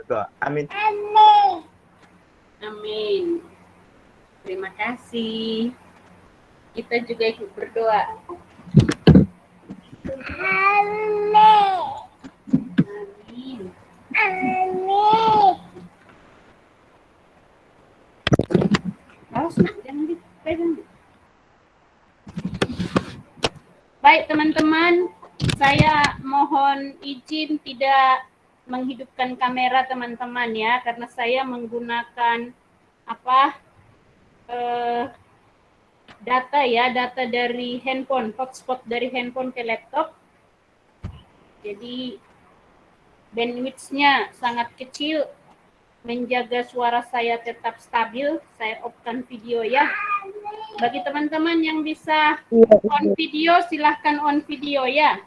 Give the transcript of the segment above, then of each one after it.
berdoa. Amin. Amin. Terima kasih. Kita juga ikut berdoa. Amin. Awas nak, jangan dipegang. Baik teman-teman, saya mohon izin tidak menghidupkan kamera teman-teman ya, karena saya menggunakan data dari handphone, hotspot dari handphone ke laptop. Jadi bandwidth-nya sangat kecil. Menjaga suara saya tetap stabil, saya off-kan video ya. Bagi teman-teman yang bisa on video, silahkan on video ya.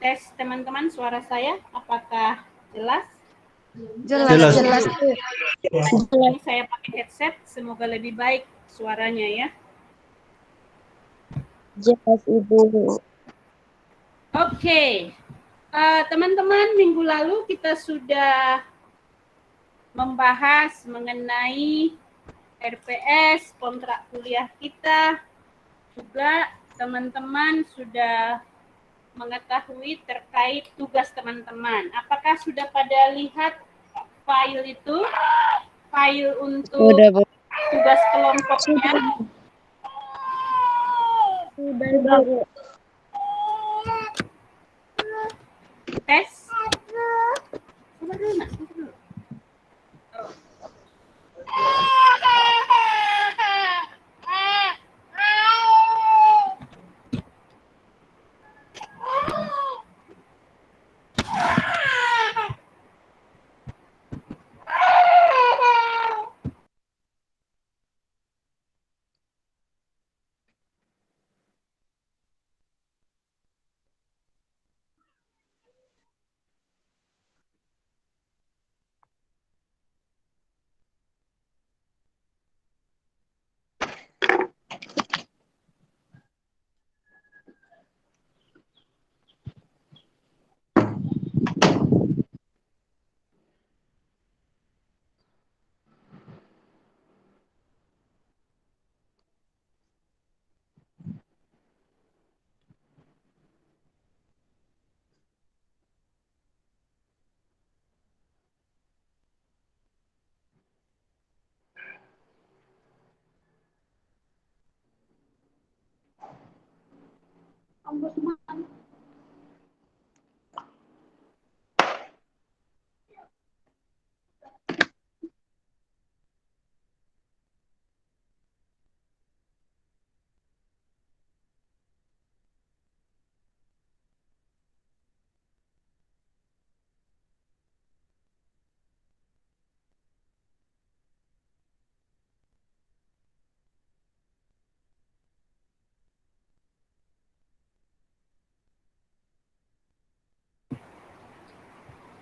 Tes teman-teman, suara saya apakah jelas? Jelas. Ini saya pakai headset, semoga lebih baik suaranya ya. Jelas, Ibu. Oke. Teman-teman, minggu lalu kita sudah membahas mengenai RPS, kontrak kuliah kita. Juga teman-teman sudah mengetahui terkait tugas teman-teman. Apakah sudah pada lihat file itu? File untuk tugas kelompoknya? Sudah. Tes? Coba dulu nak, coba dulu.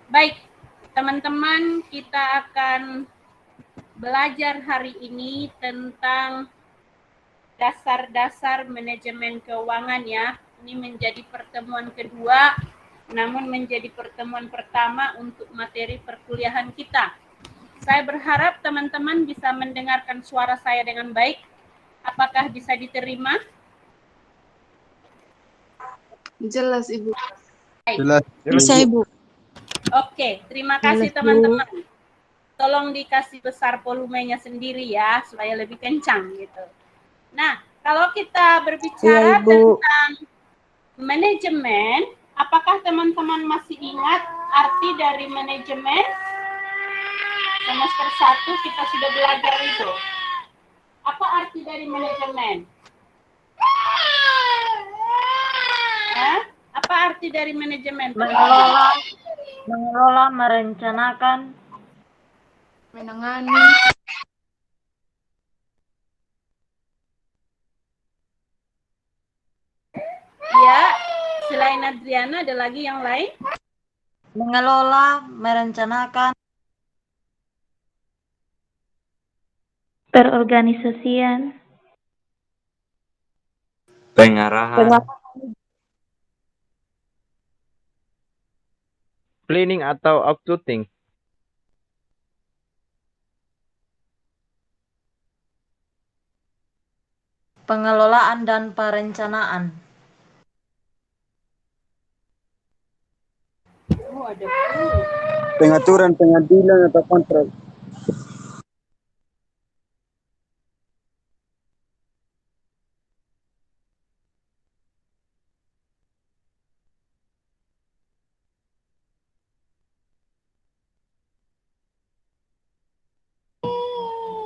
Baik, teman-teman, kita akan belajar hari ini tentang dasar-dasar manajemen keuangan ya. Ini menjadi pertemuan kedua, namun menjadi pertemuan pertama untuk materi perkuliahan kita. Saya berharap teman-teman bisa mendengarkan suara saya dengan baik. Apakah bisa diterima? Jelas, Ibu. Jelas. Bisa, Ibu. Oke, terima kasih teman-teman. Tolong dikasih besar volumenya sendiri ya, supaya lebih kencang gitu. Nah, kalau kita berbicara tentang manajemen, apakah teman-teman masih ingat arti dari manajemen? Semester 1 kita sudah belajar itu. Apa arti dari manajemen? Apa arti dari manajemen? Mengelola, merencanakan, Menangani. Ya, selain Adriana ada lagi yang lain? mengelola, merencanakan, perorganisasian, Pengarahan. Planning atau outputting. Pengelolaan dan perencanaan. Oh, ada. Pengaturan pengadilan atau kontrak.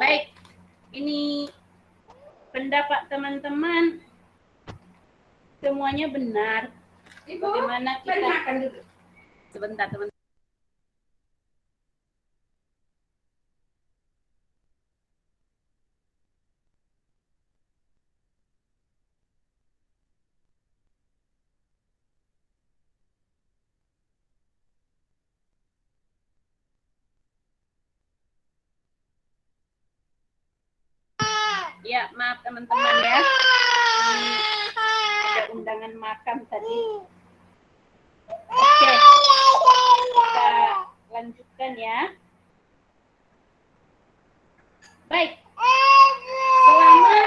Baik, ini pendapat teman-teman semuanya benar. Bagaimana kita sebentar teman. Ya, maaf teman-teman ya. Ini ada undangan makan tadi. Oke, kita lanjutkan ya. Baik, selama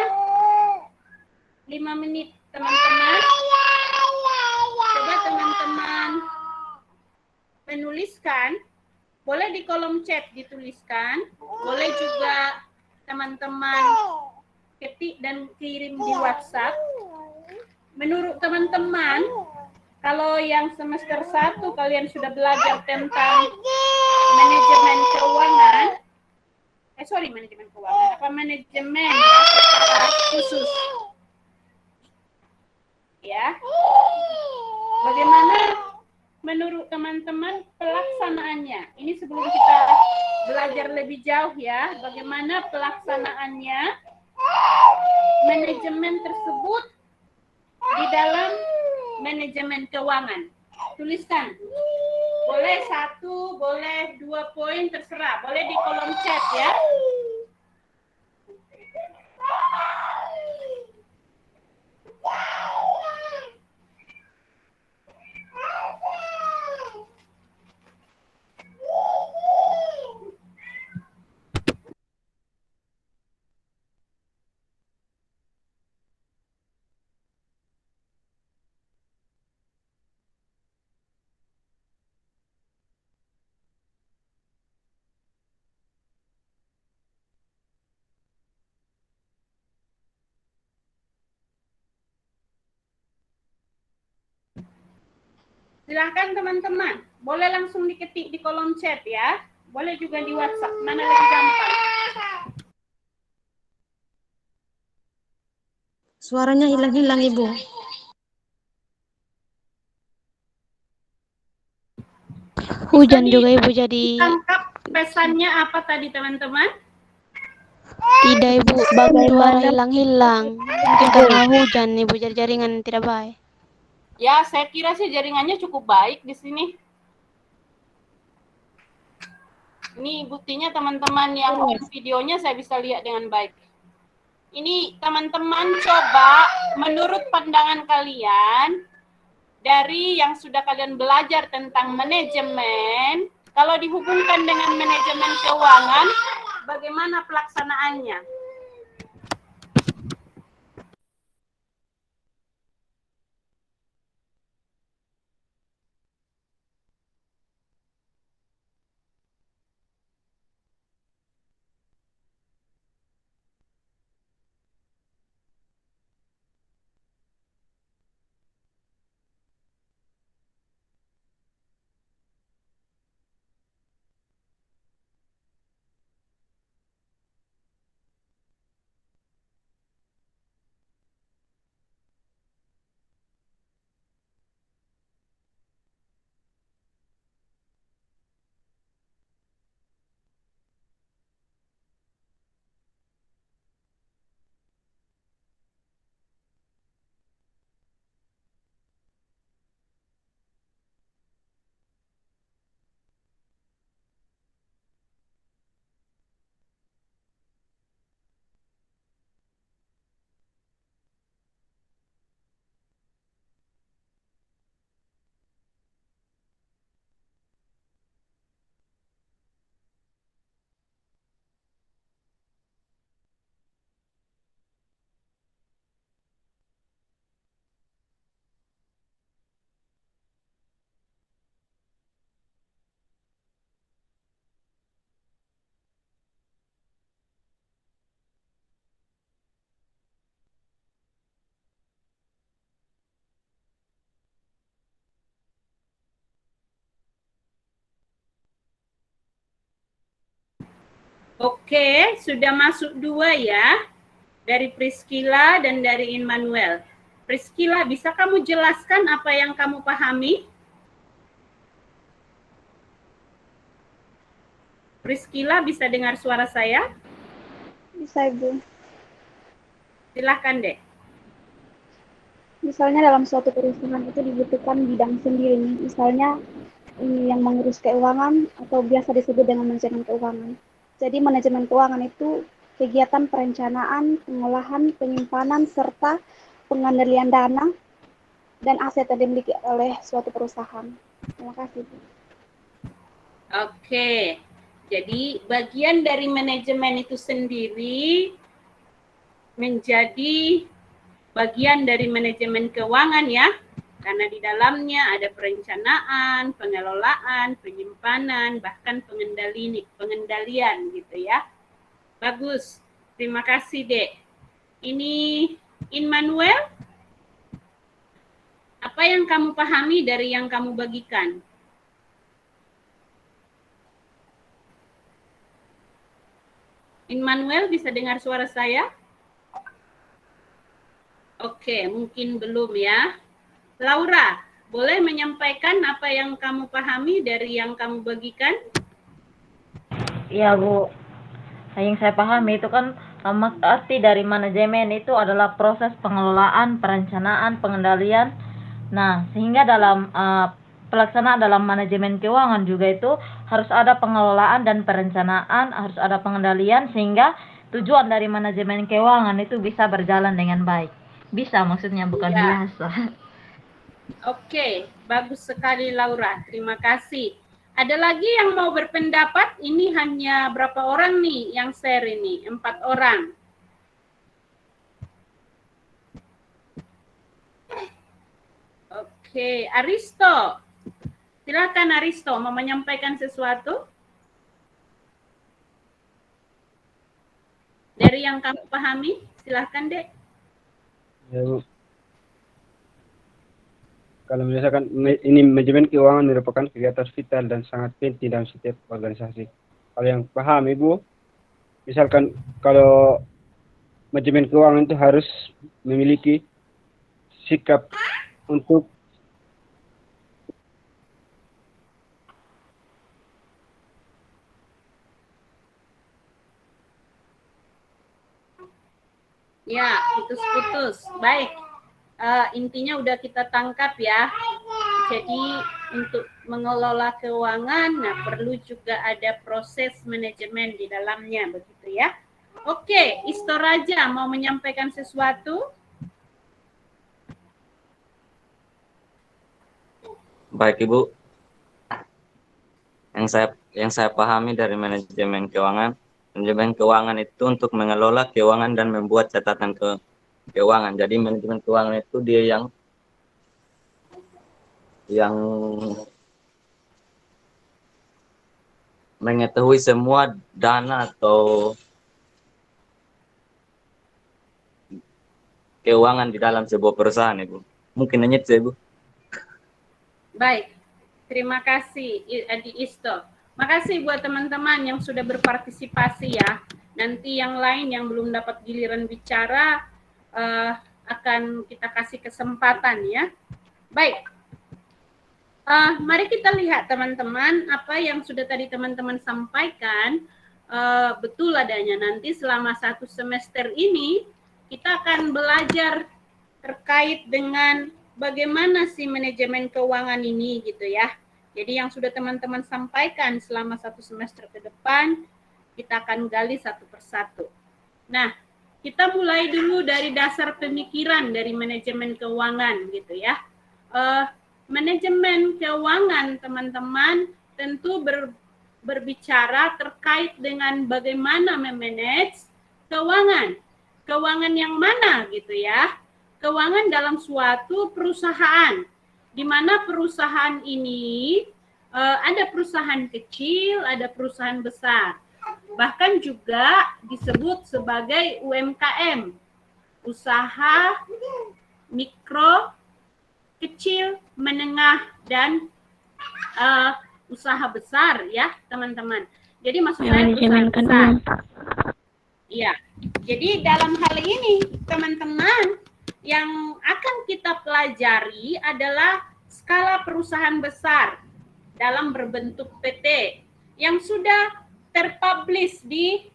5 menit teman-teman, coba teman-teman menuliskan, boleh di kolom chat dituliskan, boleh juga teman-teman ketik dan kirim di WhatsApp. Menurut teman-teman, kalau yang semester 1 kalian sudah belajar tentang manajemen keuangan, manajemen ya, secara khusus. Ya. Bagaimana menurut teman-teman pelaksanaannya? Ini sebelum kita belajar lebih jauh ya, bagaimana pelaksanaannya manajemen tersebut di dalam manajemen keuangan. Tuliskan. Boleh 1, boleh 2 poin, terserah. Boleh di kolom chat ya. Silahkan teman-teman, boleh langsung diketik di kolom chat ya. Boleh juga di WhatsApp, mana lebih gampang. Suaranya hilang-hilang, Ibu. Hujan juga, Ibu, jadi Tangkap pesannya apa tadi teman-teman? tidak, Ibu. Suara hilang-hilang. Mungkin karena hujan, Ibu, jadi jaringan tidak baik. Ya, saya kira sih jaringannya cukup baik di sini. Ini buktinya teman-teman yang on videonya saya bisa lihat dengan baik. Ini teman-teman coba menurut pandangan kalian dari yang sudah kalian belajar tentang manajemen, kalau dihubungkan dengan manajemen keuangan, bagaimana pelaksanaannya? Oke, sudah masuk 2 ya. Dari Priscilla dan dari Immanuel. Priscilla, bisa kamu jelaskan apa yang kamu pahami? Priscilla, bisa dengar suara saya? Bisa, Ibu. Silahkan, Dek. Misalnya dalam suatu perusahaan itu dibutuhkan bidang sendiri, misalnya ini yang mengurus keuangan atau biasa disebut dengan manajemen keuangan. Jadi manajemen keuangan itu kegiatan perencanaan, pengolahan, penyimpanan, serta pengendalian dana dan aset yang dimiliki oleh suatu perusahaan. Terima kasih, Bu. Oke, jadi bagian dari manajemen itu sendiri menjadi bagian dari manajemen keuangan ya, karena di dalamnya ada perencanaan, pengelolaan, penyimpanan, bahkan pengendalian gitu ya. Bagus, terima kasih Dek. Ini Immanuel, apa yang kamu pahami dari yang kamu bagikan? Immanuel, bisa dengar suara saya? Oke, mungkin belum ya. Laura, boleh menyampaikan apa yang kamu pahami dari yang kamu bagikan? Iya, Bu. Yang saya pahami itu kan arti dari manajemen itu adalah proses pengelolaan, perencanaan, pengendalian. Nah, sehingga dalam pelaksanaan dalam manajemen keuangan juga itu harus ada pengelolaan dan perencanaan, harus ada pengendalian sehingga tujuan dari manajemen keuangan itu bisa berjalan dengan baik. Bisa maksudnya, bukan Ya. biasa. Oke, bagus sekali Laura. Terima kasih. Ada lagi yang mau berpendapat? Ini hanya berapa orang nih yang share ini? 4 orang. Oke, Aristo. Silakan Aristo, mau menyampaikan sesuatu? Dari yang kamu pahami, silakan Dek. Ya, Bu. Kalau misalkan ini manajemen keuangan merupakan kegiatan vital dan sangat penting dalam setiap organisasi. Kalau yang paham Ibu, misalkan kalau manajemen keuangan itu harus memiliki sikap untuk Ya, putus-putus. Baik, intinya udah kita tangkap ya. Jadi untuk mengelola keuangan, nah perlu juga ada proses manajemen di dalamnya, begitu ya. Oke, Istoraja mau menyampaikan sesuatu? Baik Ibu, yang saya pahami dari manajemen keuangan itu untuk mengelola keuangan dan membuat catatan keuangan. Jadi manajemen keuangan itu dia yang mengetahui semua dana atau keuangan di dalam sebuah perusahaan, Ibu. Mungkin hanya itu, Ibu. Baik, terima kasih Adi Isto. Makasih buat teman-teman yang sudah berpartisipasi ya. Nanti yang lain yang belum dapat giliran bicara akan kita kasih kesempatan ya. Baik, mari kita lihat teman-teman apa yang sudah tadi teman-teman sampaikan betul adanya. Nanti selama 1 semester ini kita akan belajar terkait dengan bagaimana sih manajemen keuangan ini gitu ya. Jadi yang sudah teman-teman sampaikan selama 1 semester ke depan, kita akan gali satu persatu. Nah, kita mulai dulu dari dasar pemikiran dari manajemen keuangan gitu ya. Manajemen keuangan teman-teman tentu berbicara terkait dengan bagaimana memanage keuangan. Keuangan yang mana gitu ya. Keuangan dalam suatu perusahaan, di mana perusahaan ini ada perusahaan kecil, ada perusahaan besar. Bahkan juga disebut sebagai UMKM, usaha mikro, kecil, menengah, dan usaha besar ya teman-teman. Jadi maksud saya perusahaan besar. Iya. Jadi dalam hal ini teman-teman yang akan kita pelajari adalah skala perusahaan besar dalam berbentuk PT yang sudah terpublish di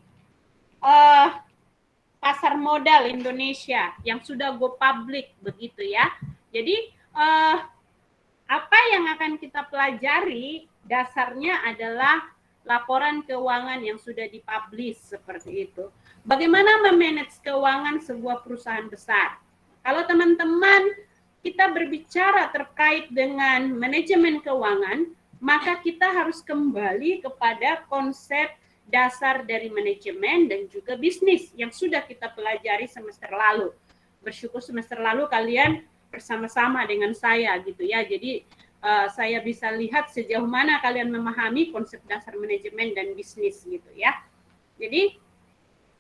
pasar modal Indonesia, yang sudah go public begitu ya. Jadi apa yang akan kita pelajari dasarnya adalah laporan keuangan yang sudah dipublish seperti itu. Bagaimana memanage keuangan sebuah perusahaan besar? Kalau teman-teman kita berbicara terkait dengan manajemen keuangan, maka kita harus kembali kepada konsep dasar dari manajemen dan juga bisnis yang sudah kita pelajari semester lalu. Bersyukur semester lalu kalian bersama-sama dengan saya gitu ya. Jadi saya bisa lihat sejauh mana kalian memahami konsep dasar manajemen dan bisnis gitu ya. Jadi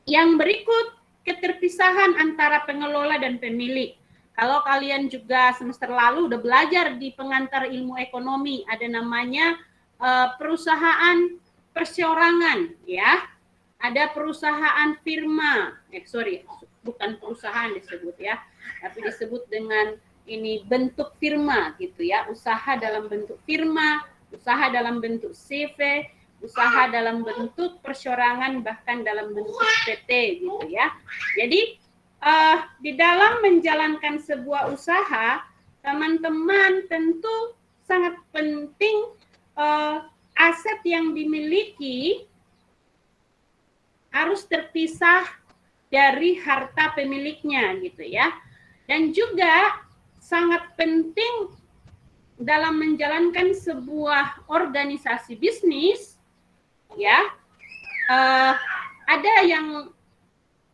yang berikut keterpisahan antara pengelola dan pemilik. Kalau kalian juga semester lalu udah belajar di pengantar ilmu ekonomi, ada namanya perusahaan perseorangan ya. Ada perusahaan firma. Bukan perusahaan disebut ya, tapi disebut dengan ini bentuk firma gitu ya. Usaha dalam bentuk firma, usaha dalam bentuk CV, usaha dalam bentuk perseorangan, bahkan dalam bentuk PT gitu ya. Jadi di dalam menjalankan sebuah usaha, teman-teman tentu sangat penting aset yang dimiliki harus terpisah dari harta pemiliknya gitu ya. Dan juga sangat penting dalam menjalankan sebuah organisasi bisnis ya, ada yang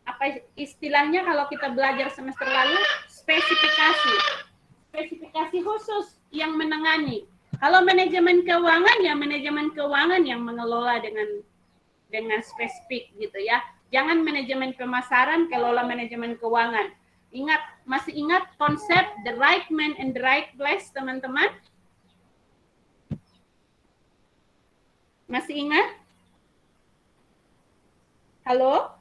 apa istilahnya kalau kita belajar semester lalu, spesifikasi khusus yang menangani. Kalau manajemen keuangan ya manajemen keuangan yang mengelola dengan spesifik gitu ya. Jangan manajemen pemasaran kelola manajemen keuangan. Masih ingat konsep the right man and the right place, teman-teman? Masih ingat? Halo?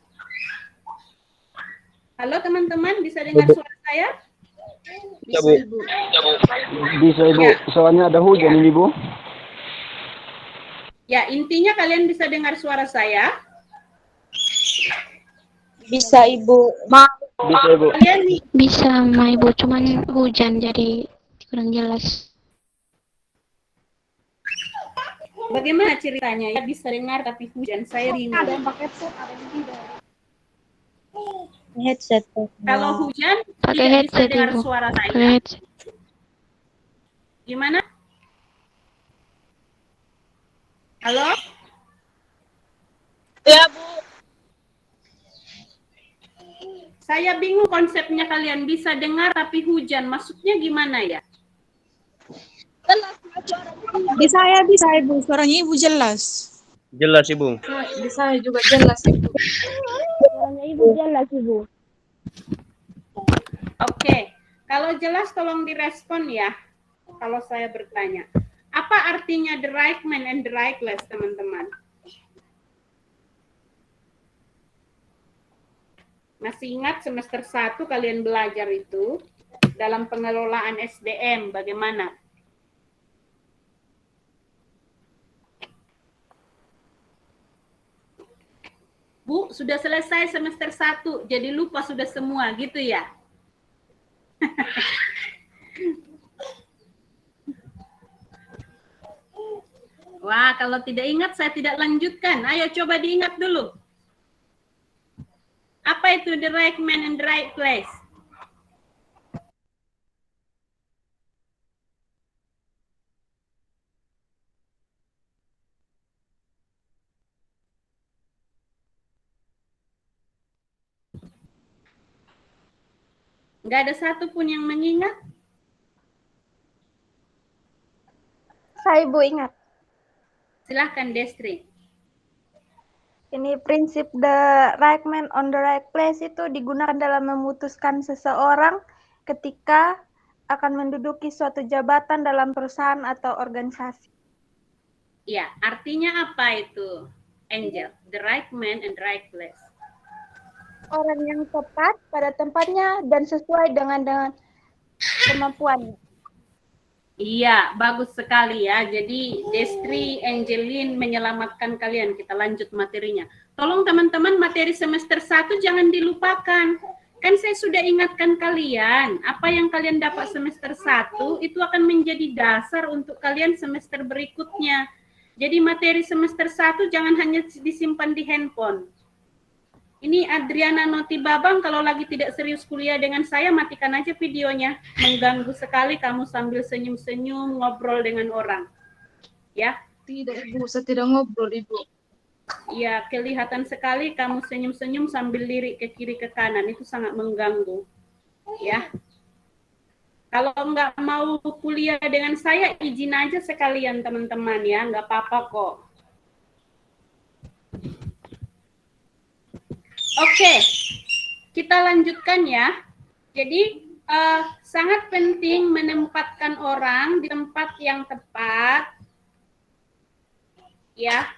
Halo teman-teman, bisa dengar suara saya? Bisa, Bu. Bisa, Ibu. Ya. Soalnya ada hujan ini, Bu. Ya, intinya kalian bisa dengar suara saya. Bisa Ibu. Bisa, Ibu. Kalian Bisa Ma Ibu, cuman hujan jadi kurang jelas. bagaimana ceritanya ya bisa dengar tapi hujan, saya Ada rindu. yang pakai headset, ada yang tidak. Headset. Kalau hujan Pakai tidak bisa headset dengar Ibu. suara Pakai saya. headset. Gimana? Halo? Ya, Bu. Saya bingung konsepnya, kalian bisa dengar tapi hujan. Maksudnya gimana ya? Bisa Ibu, suaranya Ibu jelas. Jelas, Ibu. Di saya juga jelas, Ibu. Suaranya Ibu jelas Ibu. Oke, kalau jelas tolong direspon ya. Kalau saya bertanya, apa artinya the right man and the right place, teman-teman? Masih ingat semester 1 kalian belajar itu dalam pengelolaan SDM bagaimana? Bu, sudah selesai semester 1, jadi lupa sudah semua gitu ya? Wah, kalau tidak ingat saya tidak lanjutkan. Ayo coba diingat dulu. Apa itu the right man and the right place? Nggak ada satupun yang mengingat? Saya Ibu ingat, Silahkan Destri. ini prinsip the right man on the right place itu digunakan dalam memutuskan seseorang ketika akan menduduki suatu jabatan dalam perusahaan atau organisasi. Ya, artinya apa itu? Angel, the right man and right place. Orang yang tepat pada tempatnya dan sesuai dengan kemampuannya. Iya, bagus sekali ya. Jadi Destri, Angelin menyelamatkan kalian. Kita lanjut materinya. Tolong teman-teman materi semester 1 jangan dilupakan. Kan saya sudah ingatkan kalian, apa yang kalian dapat semester 1 itu akan menjadi dasar untuk kalian semester berikutnya. Jadi materi semester 1 jangan hanya disimpan di handphone. Ini Adriana Noti Babang, kalau lagi tidak serius kuliah dengan saya, matikan aja videonya. Mengganggu sekali kamu sambil senyum-senyum, ngobrol dengan orang. Ya. Tidak, Ibu. Saya tidak ngobrol, Ibu. Ya, kelihatan sekali kamu senyum-senyum sambil lirik ke kiri ke kanan. Itu sangat mengganggu. Ya. Kalau nggak mau kuliah dengan saya, izin aja sekalian teman-teman ya. Nggak apa-apa kok. Oke, kita lanjutkan ya. Jadi sangat penting menempatkan orang di tempat yang tepat, ya.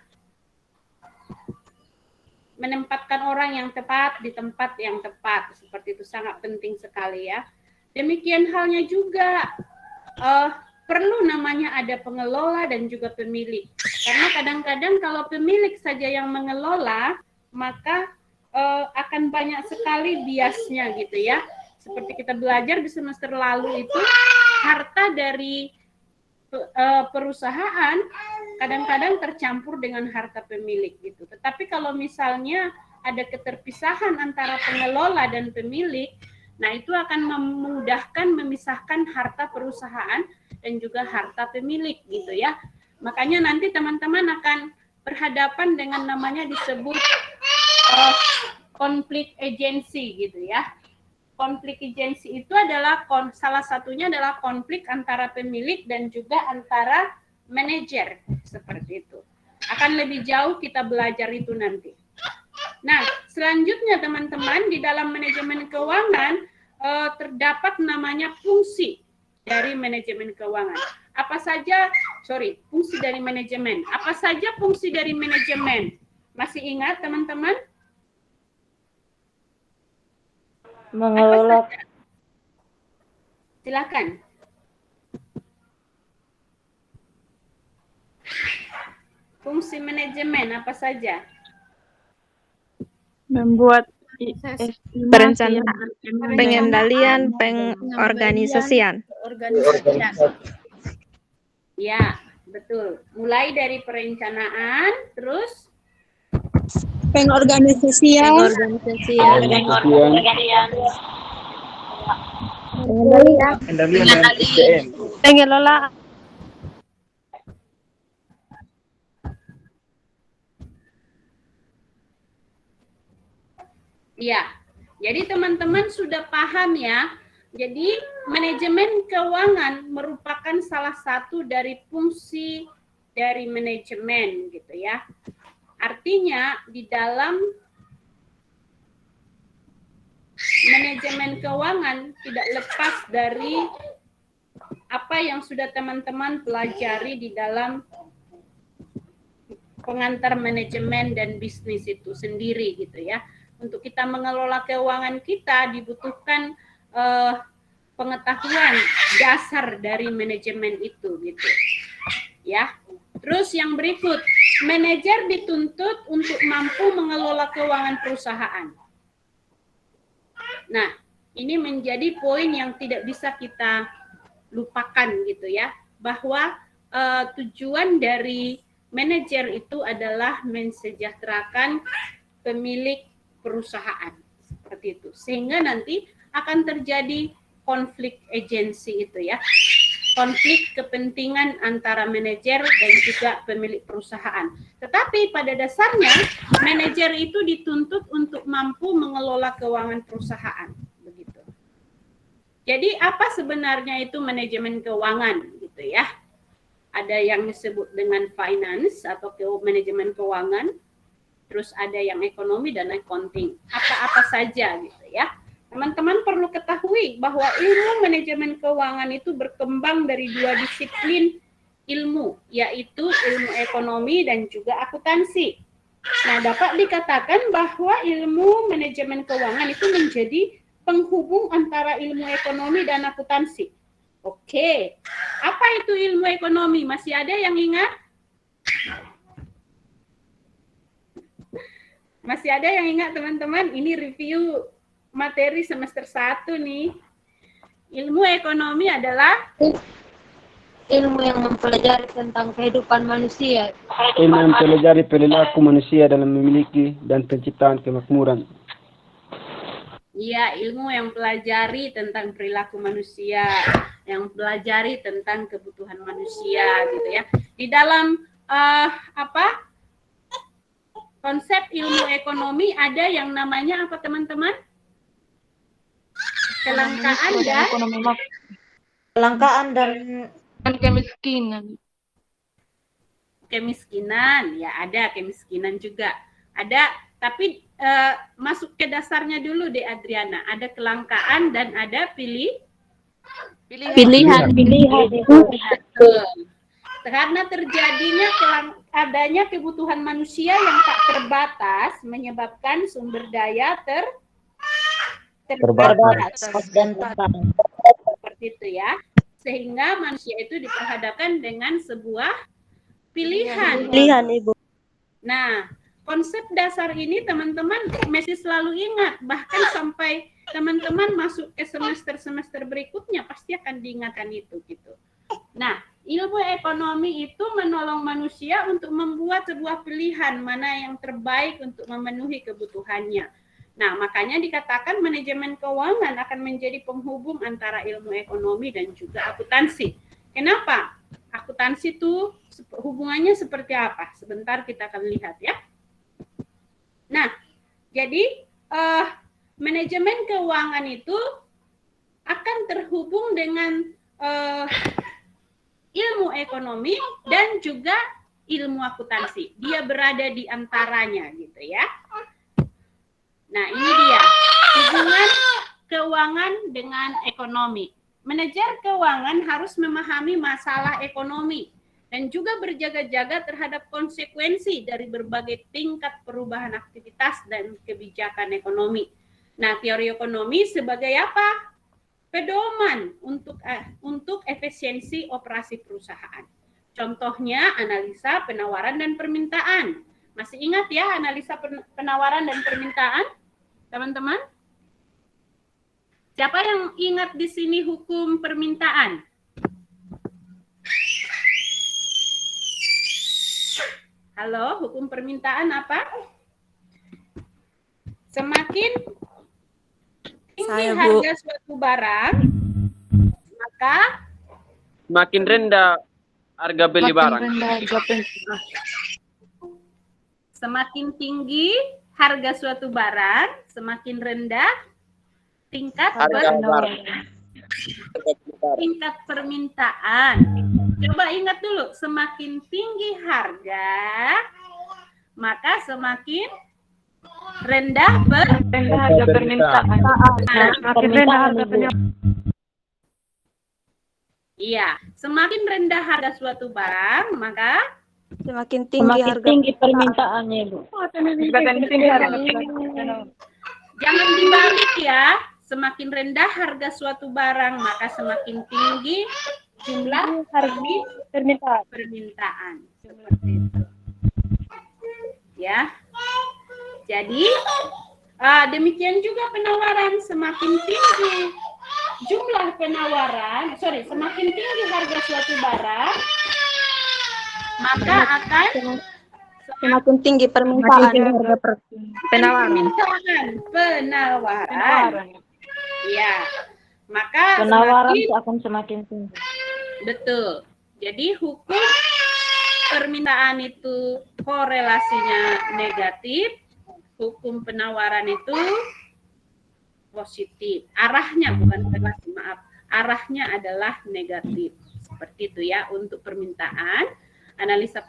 Menempatkan orang yang tepat di tempat yang tepat, seperti itu sangat penting sekali ya. Demikian halnya juga perlu namanya ada pengelola dan juga pemilik. Karena kadang-kadang kalau pemilik saja yang mengelola, maka akan banyak sekali biasnya gitu ya. Seperti kita belajar di semester lalu itu, harta dari perusahaan kadang-kadang tercampur dengan harta pemilik gitu. Tetapi kalau misalnya ada keterpisahan antara pengelola dan pemilik, nah itu akan memudahkan memisahkan harta perusahaan dan juga harta pemilik gitu ya. Makanya nanti teman-teman akan berhadapan dengan namanya disebut konflik agency gitu ya. Konflik agency itu adalah salah satunya adalah konflik antara pemilik dan juga antara manajer seperti itu. Akan lebih jauh kita belajar itu nanti. Nah, selanjutnya teman-teman di dalam manajemen keuangan terdapat namanya fungsi dari manajemen keuangan. Apa saja, fungsi dari manajemen. Apa saja fungsi dari manajemen? Masih ingat teman-teman? Mengelola. Silakan. Fungsi manajemen apa saja? Membuat perencanaan, pengendalian, pengorganisasian. Ya, betul. Mulai dari perencanaan, terus Pengorganisasian. Pengelolaan. Ya, jadi teman-teman sudah paham ya. Jadi manajemen keuangan merupakan salah satu dari fungsi dari manajemen gitu ya. Artinya di dalam manajemen keuangan tidak lepas dari apa yang sudah teman-teman pelajari di dalam pengantar manajemen dan bisnis itu sendiri gitu ya. Untuk kita mengelola keuangan kita dibutuhkan pengetahuan dasar dari manajemen itu gitu. Ya. Terus yang berikut, manajer dituntut untuk mampu mengelola keuangan perusahaan. Nah, ini menjadi poin yang tidak bisa kita lupakan gitu ya, bahwa tujuan dari manajer itu adalah mensejahterakan pemilik perusahaan seperti itu, sehingga nanti akan terjadi konflik agensi itu ya, konflik kepentingan antara manajer dan juga pemilik perusahaan. Tetapi pada dasarnya manajer itu dituntut untuk mampu mengelola keuangan perusahaan begitu. Jadi apa sebenarnya itu manajemen keuangan gitu ya? Ada yang disebut dengan finance atau manajemen keuangan, terus ada yang ekonomi dan accounting. Apa-apa saja gitu ya. Teman-teman perlu ketahui bahwa ilmu manajemen keuangan itu berkembang dari dua disiplin ilmu, yaitu ilmu ekonomi dan juga akuntansi. Nah, dapat dikatakan bahwa ilmu manajemen keuangan itu menjadi penghubung antara ilmu ekonomi dan akuntansi. Oke, apa itu ilmu ekonomi? Masih ada yang ingat? Masih ada yang ingat teman-teman? Ini review materi semester 1 nih. Ilmu ekonomi adalah ilmu yang mempelajari tentang kehidupan manusia. Ilmu yang mempelajari perilaku manusia dalam memiliki dan penciptaan kemakmuran. Iya, ilmu yang pelajari tentang perilaku manusia, yang pelajari tentang kebutuhan manusia, gitu ya. Di dalam konsep ilmu ekonomi ada yang namanya apa teman-teman? Kelangkaan dan kemiskinan. Kemiskinan, ya ada kemiskinan juga. Ada, tapi masuk ke dasarnya dulu deh Adriana. Ada kelangkaan dan ada pilihan. Karena terjadinya adanya kebutuhan manusia yang tak terbatas menyebabkan sumber daya terbatas dan seperti itu ya. Sehingga manusia itu diperhadapkan dengan sebuah pilihan. Ibu. Nah, konsep dasar ini teman-teman mesti selalu ingat, bahkan sampai teman-teman masuk ke semester-semester berikutnya pasti akan diingatkan itu gitu. Nah, ilmu ekonomi itu menolong manusia untuk membuat sebuah pilihan mana yang terbaik untuk memenuhi kebutuhannya. Nah, makanya dikatakan manajemen keuangan akan menjadi penghubung antara ilmu ekonomi dan juga akuntansi. Kenapa? Akuntansi itu hubungannya seperti apa? Sebentar kita akan lihat ya. Nah, jadi manajemen keuangan itu akan terhubung dengan ilmu ekonomi dan juga ilmu akuntansi. Dia berada di antaranya gitu ya. Nah, ini dia hubungan keuangan dengan ekonomi. Manajer keuangan harus memahami masalah ekonomi dan juga berjaga-jaga terhadap konsekuensi dari berbagai tingkat perubahan aktivitas dan kebijakan ekonomi. Nah, teori ekonomi sebagai apa? Pedoman untuk efisiensi operasi perusahaan. Contohnya analisa penawaran dan permintaan. Masih ingat ya analisa penawaran dan permintaan, teman-teman? Siapa yang ingat di sini hukum permintaan? Halo, hukum permintaan apa? Semakin tinggi harga suatu barang, maka Makin rendah harga beli barang. Semakin tinggi harga suatu barang, semakin rendah tingkat permintaan. Coba ingat dulu, semakin tinggi harga, maka semakin rendah harga permintaan. Iya, semakin rendah harga suatu barang, maka semakin tinggi permintaannya, Bu. Jangan dibalik ya. Semakin rendah harga suatu barang, maka semakin tinggi jumlah permintaan. Seperti itu. Ya. Jadi demikian juga penawaran, semakin tinggi jumlah penawaran, semakin tinggi harga suatu barang, maka akan semakin tinggi permintaan. Penawaran. Ya, maka penawaran akan semakin tinggi. Betul. Jadi hukum permintaan itu korelasinya negatif, hukum penawaran itu positif. Arahnya bukan relasi, maaf. Arahnya adalah negatif. Seperti itu ya untuk permintaan. Analisa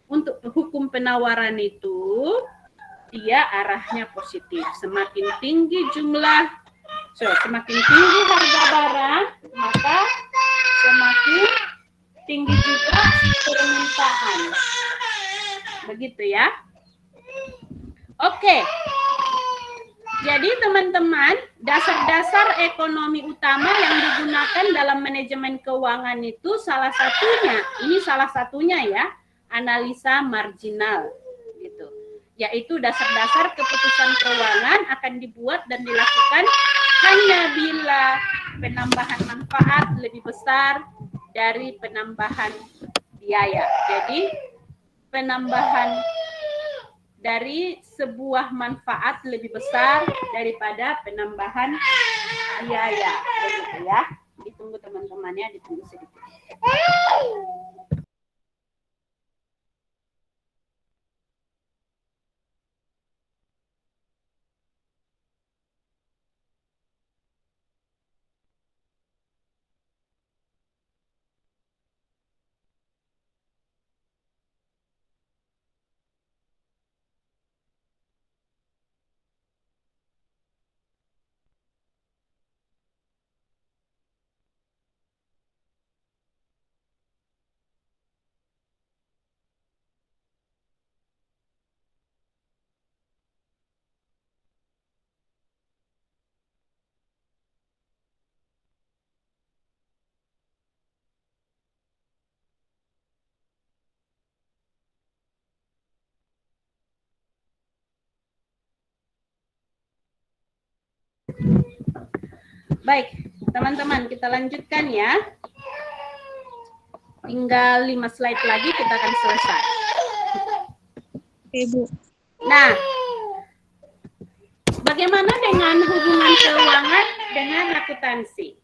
untuk hukum penawaran itu dia arahnya positif. Semakin tinggi semakin tinggi harga barang, maka semakin tinggi juga permintaan. begitu ya. Oke. Jadi teman-teman, dasar-dasar ekonomi utama yang digunakan dalam manajemen keuangan itu salah satunya ya, analisa marginal gitu. Yaitu dasar-dasar keputusan keuangan akan dibuat dan dilakukan hanya bila penambahan manfaat lebih besar dari penambahan biaya. Jadi penambahan dari sebuah manfaat lebih besar daripada penambahan biaya, begitu ya. Ditunggu teman-temannya, ditunggu sedikit. Baik, teman-teman, kita lanjutkan ya. Tinggal 5 slide lagi kita akan selesai. Ibu. Nah, bagaimana dengan hubungan keuangan dengan akuntansi?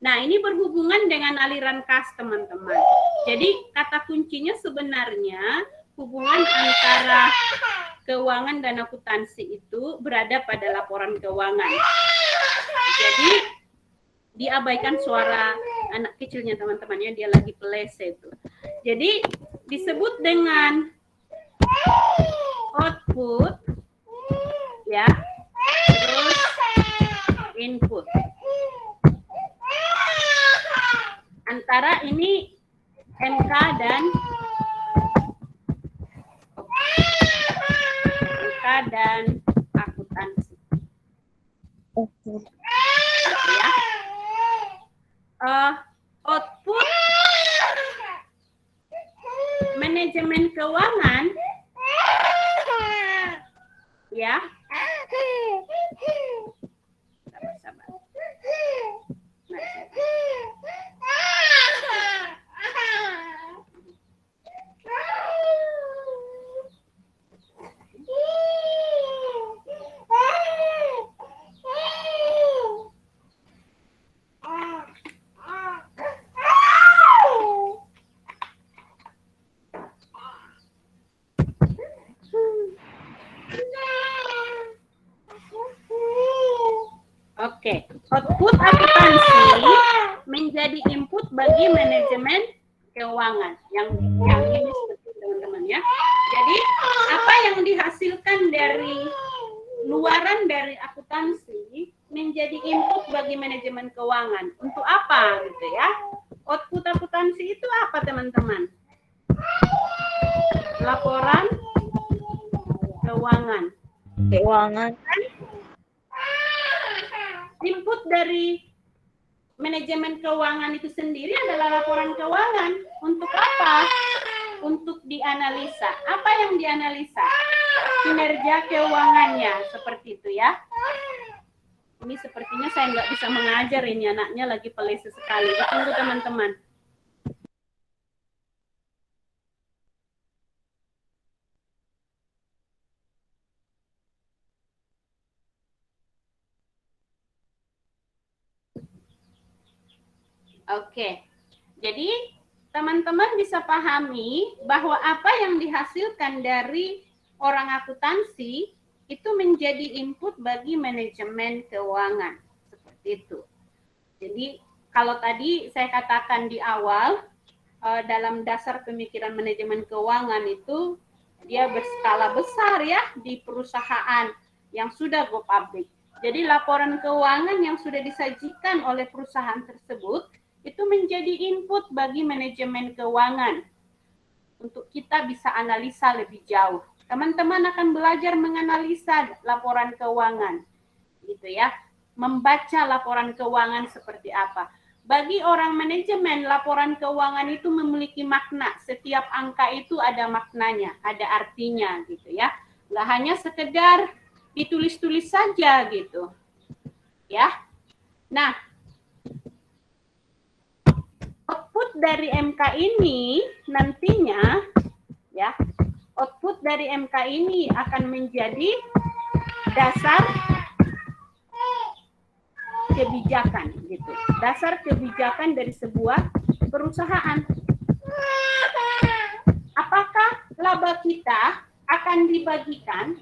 Nah, ini berhubungan dengan aliran kas, teman-teman. Jadi, kata kuncinya sebenarnya hubungan antara keuangan dan akuntansi itu berada pada laporan keuangan. Jadi diabaikan suara anak kecilnya teman-temannya, dia lagi pelese itu. Jadi disebut dengan output ya, terus input. Antara ini NK dan akuntansi. Ya. Output manajemen keuangan ya. Sabar. Oke, output akuntansi menjadi input bagi manajemen keuangan. Yang ini seperti teman-teman ya. Jadi apa yang dihasilkan dari luaran dari akuntansi menjadi input bagi manajemen keuangan. Untuk apa gitu ya? Output akuntansi itu apa teman-teman? Laporan keuangan. Input dari manajemen keuangan itu sendiri adalah laporan keuangan. Untuk apa? Untuk dianalisa. Apa yang dianalisa? Kinerja keuangannya, seperti itu ya. Ini sepertinya saya nggak bisa mengajar, ini anaknya lagi pelese sekali. Tunggu teman-teman. Oke, jadi teman-teman bisa pahami bahwa apa yang dihasilkan dari orang akuntansi itu menjadi input bagi manajemen keuangan. Seperti itu. Jadi kalau tadi saya katakan di awal, dalam dasar pemikiran manajemen keuangan itu dia berskala besar ya di perusahaan yang sudah go public. Jadi laporan keuangan yang sudah disajikan oleh perusahaan tersebut itu menjadi input bagi manajemen keuangan untuk kita bisa analisa lebih jauh. Teman-teman akan belajar menganalisa laporan keuangan, gitu ya. Membaca laporan keuangan seperti apa. Bagi orang manajemen, laporan keuangan itu memiliki makna. Setiap angka itu ada maknanya, ada artinya, gitu ya. Nggak hanya sekedar ditulis-tulis saja, gitu. Ya. Nah, output dari MK ini nantinya, ya, output dari MK ini akan menjadi dasar kebijakan, gitu. Dasar kebijakan dari sebuah perusahaan. Apakah laba kita akan dibagikan?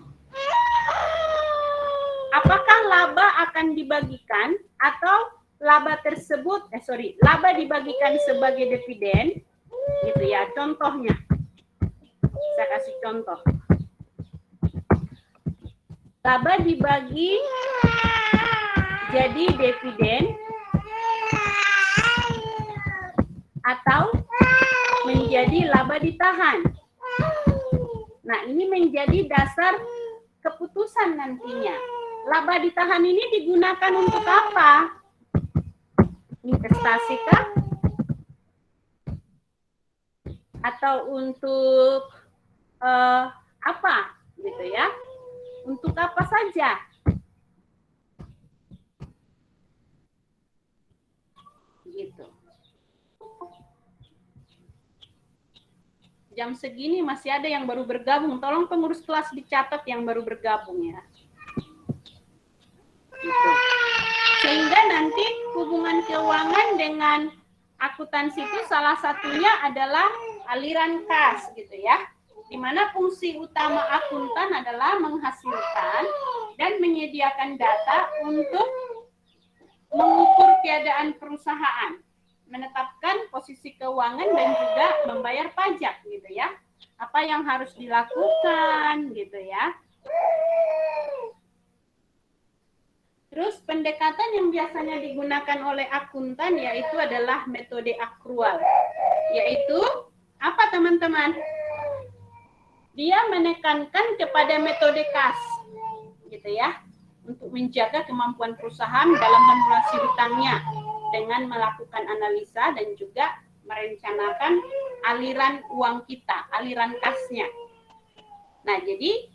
Apakah laba akan dibagikan atau laba tersebut, laba dibagikan sebagai dividen, gitu ya. Contohnya, saya kasih contoh. Laba dibagi jadi dividen atau menjadi laba ditahan. Nah, ini menjadi dasar keputusan nantinya. Laba ditahan ini digunakan untuk apa? Investasi kah? Atau untuk apa? Gitu ya. Untuk apa saja? Gitu. Jam segini masih ada yang baru bergabung. Tolong pengurus kelas dicatat yang baru bergabung ya. Gitu. Sehingga nanti hubungan keuangan dengan akuntansi itu salah satunya adalah aliran kas, gitu ya. Di mana fungsi utama akuntan adalah menghasilkan dan menyediakan data untuk mengukur keadaan perusahaan, menetapkan posisi keuangan dan juga membayar pajak, gitu ya. Apa yang harus dilakukan, gitu ya. Terus pendekatan yang biasanya digunakan oleh akuntan yaitu adalah metode akrual. Yaitu apa teman-teman? Dia menekankan kepada metode kas, gitu ya, untuk menjaga kemampuan perusahaan dalam melunasi hutangnya dengan melakukan analisa dan juga merencanakan aliran uang kita, aliran kasnya. Nah, jadi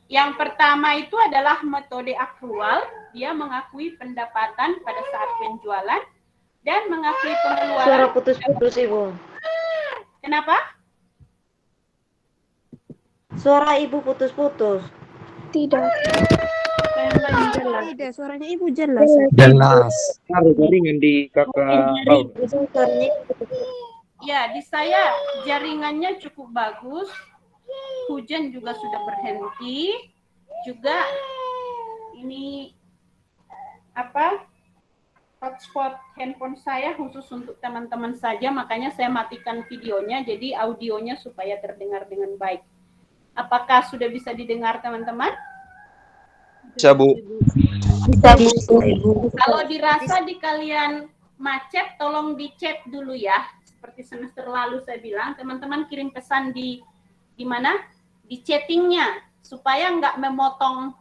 yang pertama itu adalah metode akrual. Dia mengakui pendapatan pada saat penjualan dan mengakui pengeluaran. Suara putus-putus, Ibu. Kenapa? Suara Ibu putus-putus. Tidak. Tidak, suaranya Ibu jelas. Jelas. Harus jaringan di kakak Paul. Ya, di saya jaringannya cukup bagus. Hujan juga sudah berhenti. Juga ini hotspot handphone saya khusus untuk teman-teman saja, makanya saya matikan videonya jadi audionya supaya terdengar dengan baik. Apakah sudah bisa didengar teman-teman? Bisa, Bu. Bisa, Bu. Kalau dirasa di kalian macet, tolong di-chat dulu ya. Seperti semester lalu saya bilang, teman-teman kirim pesan di mana? Di chattingnya, supaya nggak memotong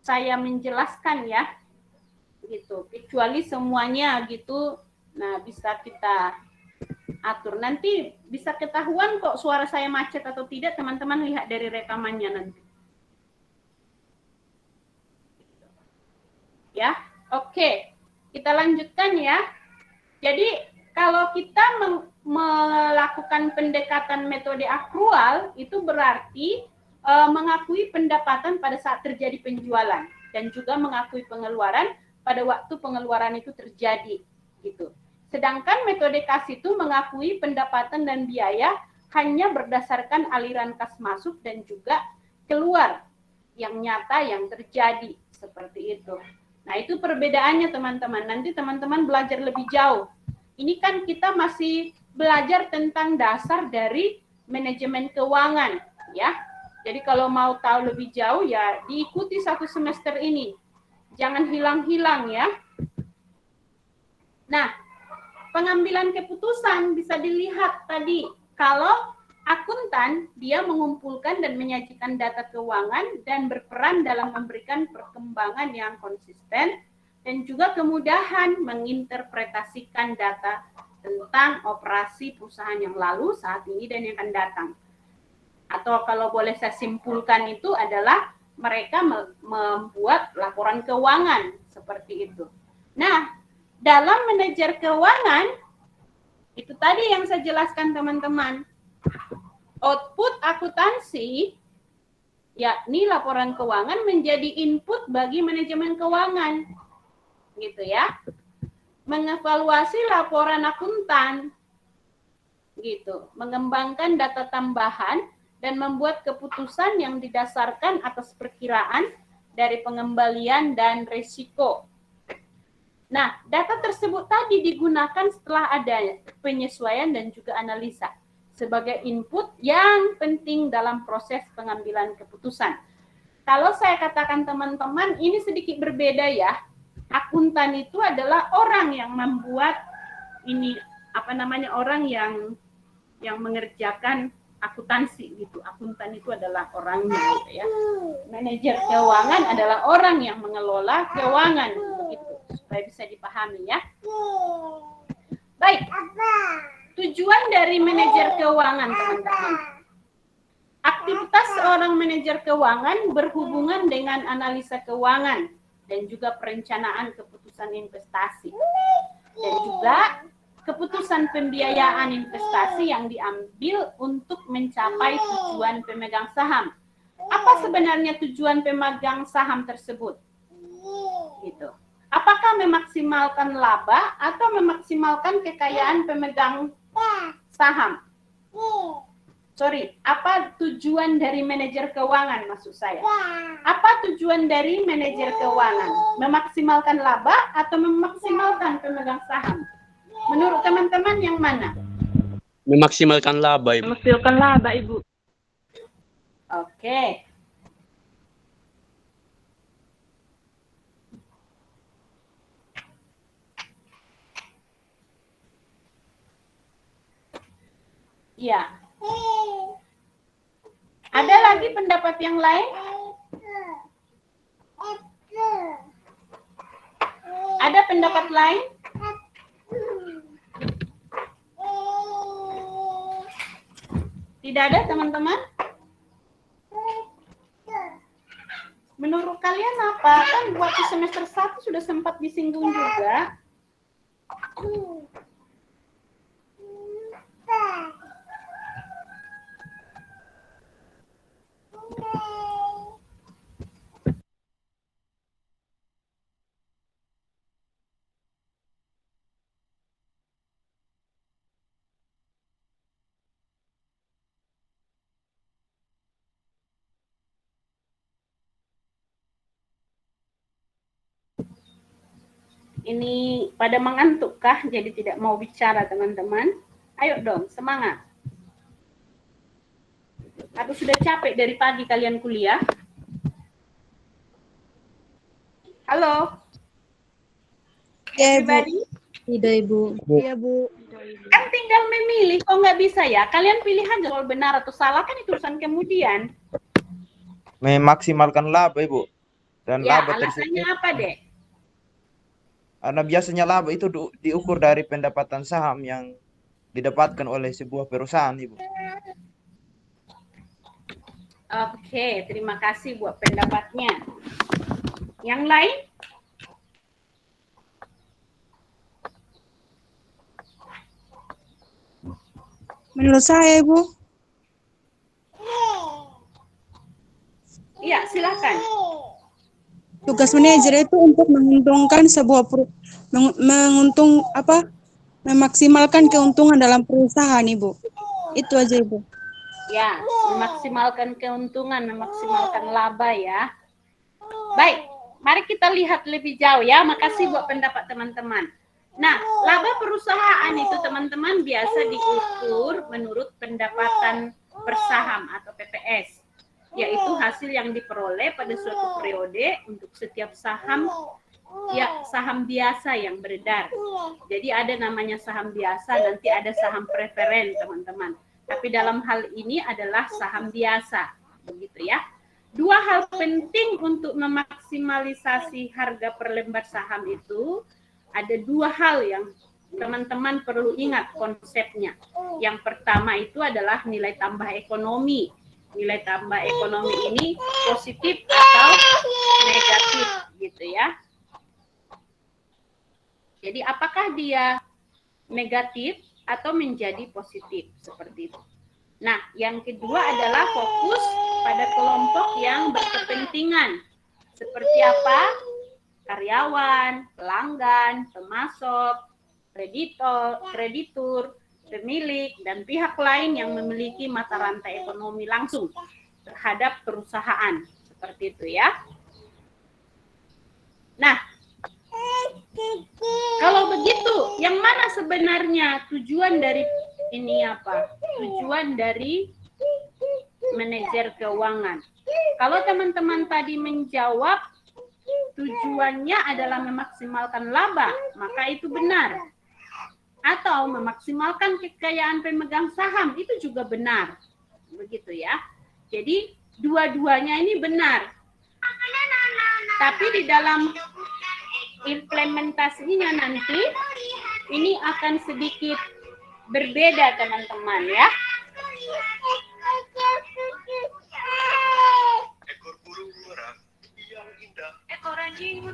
saya menjelaskan ya. Gitu. Kecuali semuanya gitu, nah bisa kita atur. Nanti bisa ketahuan kok suara saya macet atau tidak, teman-teman lihat dari rekamannya nanti. Ya, oke. Kita lanjutkan ya. Jadi kalau kita melakukan pendekatan metode akrual, itu berarti mengakui pendapatan pada saat terjadi penjualan dan juga mengakui pengeluaran pada waktu pengeluaran itu terjadi, gitu. Sedangkan metode kas itu mengakui pendapatan dan biaya hanya berdasarkan aliran kas masuk dan juga keluar yang nyata yang terjadi, seperti itu. Nah, itu perbedaannya teman-teman. Nanti teman-teman belajar lebih jauh. Ini kan kita masih belajar tentang dasar dari manajemen keuangan, ya. Jadi kalau mau tahu lebih jauh ya diikuti 1 semester ini. Jangan hilang-hilang ya. Nah, pengambilan keputusan bisa dilihat tadi. Kalau Akuntan, dia mengumpulkan dan menyajikan data keuangan dan berperan dalam memberikan perkembangan yang konsisten dan juga kemudahan menginterpretasikan data tentang operasi perusahaan yang lalu, saat ini, dan yang akan datang. Atau kalau boleh saya simpulkan itu adalah mereka membuat laporan keuangan seperti itu. Nah, dalam manajer keuangan, itu tadi yang saya jelaskan teman-teman. Output akuntansi, yakni laporan keuangan, menjadi input bagi manajemen keuangan. Gitu ya. Mengevaluasi laporan akuntan. Gitu. Mengembangkan data tambahan dan membuat keputusan yang didasarkan atas perkiraan dari pengembalian dan risiko. Nah, data tersebut tadi digunakan setelah ada penyesuaian dan juga analisa sebagai input yang penting dalam proses pengambilan keputusan. Kalau saya katakan teman-teman, ini sedikit berbeda ya. Akuntan itu adalah orang yang membuat ini, orang yang mengerjakan akuntansi gitu. Akuntan itu adalah orangnya gitu ya. Manajer keuangan adalah orang yang mengelola keuangan begitu, supaya bisa dipahami ya. Baik. Tujuan dari manajer keuangan, teman-teman. Aktivitas seorang manajer keuangan berhubungan dengan analisa keuangan dan juga perencanaan keputusan investasi. Dan juga keputusan pembiayaan investasi yang diambil untuk mencapai tujuan pemegang saham. Apa sebenarnya tujuan pemegang saham tersebut? Gitu. Apakah memaksimalkan laba atau memaksimalkan kekayaan pemegang saham? Apa tujuan dari manajer keuangan maksud saya? Apa tujuan dari manajer keuangan? Memaksimalkan laba atau memaksimalkan pemegang saham? Menurut teman-teman yang mana? Memaksimalkan laba, Ibu. Memaksimalkan laba, Ibu. Oke. Ya. Ada lagi pendapat yang lain? Ada pendapat lain? Tidak ada, teman-teman? Menurut kalian apa? Kan waktu semester 1 sudah sempat disinggung juga. Ini pada mengantukkah jadi tidak mau bicara teman-teman? Ayo dong, semangat. Atau sudah capek dari pagi kalian kuliah? Halo? Ya, Everybody? Tidak, Ibu. Iya, Bu. Kan tinggal memilih, kok nggak bisa ya? Kalian pilih aja kalau benar atau salah, kan itu urusan kemudian. Memaksimalkan laba, Ibu. Dan Ya, laba alasannya tersebut, apa, Dek? karena biasanya laba itu diukur dari pendapatan saham yang didapatkan oleh sebuah perusahaan, Ibu. Oke, terima kasih buat pendapatnya. Yang lain? Menurut saya, Ibu. Iya, silakan. Tugas manajer itu untuk menguntungkan memaksimalkan keuntungan dalam perusahaan, Ibu. Itu aja, Ibu. Ya, memaksimalkan keuntungan, memaksimalkan laba ya. Baik, mari kita lihat lebih jauh ya. Makasih buat pendapat teman-teman. Nah, laba perusahaan itu teman-teman biasa diukur menurut pendapatan per saham atau PPS. Yaitu hasil yang diperoleh pada suatu periode untuk setiap saham, ya saham biasa yang beredar. Jadi ada namanya saham biasa, nanti ada saham preferen teman-teman. Tapi dalam hal ini adalah saham biasa, begitu ya. Dua hal penting untuk memaksimalisasi harga per lembar saham itu, ada dua hal yang teman-teman perlu ingat konsepnya. Yang pertama itu adalah nilai tambah ekonomi. Nilai tambah ekonomi ini positif atau negatif, gitu ya. Jadi apakah dia negatif atau menjadi positif, seperti itu. Nah, yang kedua adalah fokus pada kelompok yang berkepentingan. Seperti apa? Karyawan, pelanggan, pemasok, kreditur, pemilik, dan pihak lain yang memiliki mata rantai ekonomi langsung terhadap perusahaan. Seperti itu ya. Nah, kalau begitu, yang mana sebenarnya tujuan dari ini apa? Tujuan dari manajer keuangan. Kalau teman-teman tadi menjawab tujuannya adalah memaksimalkan laba, maka itu benar. Atau memaksimalkan kekayaan pemegang saham, itu juga benar. Begitu ya. Jadi dua-duanya ini benar. Tapi di dalam implementasinya nanti ini akan sedikit berbeda teman-teman ya. Ekor burung merah yang indah. Ekor anjing.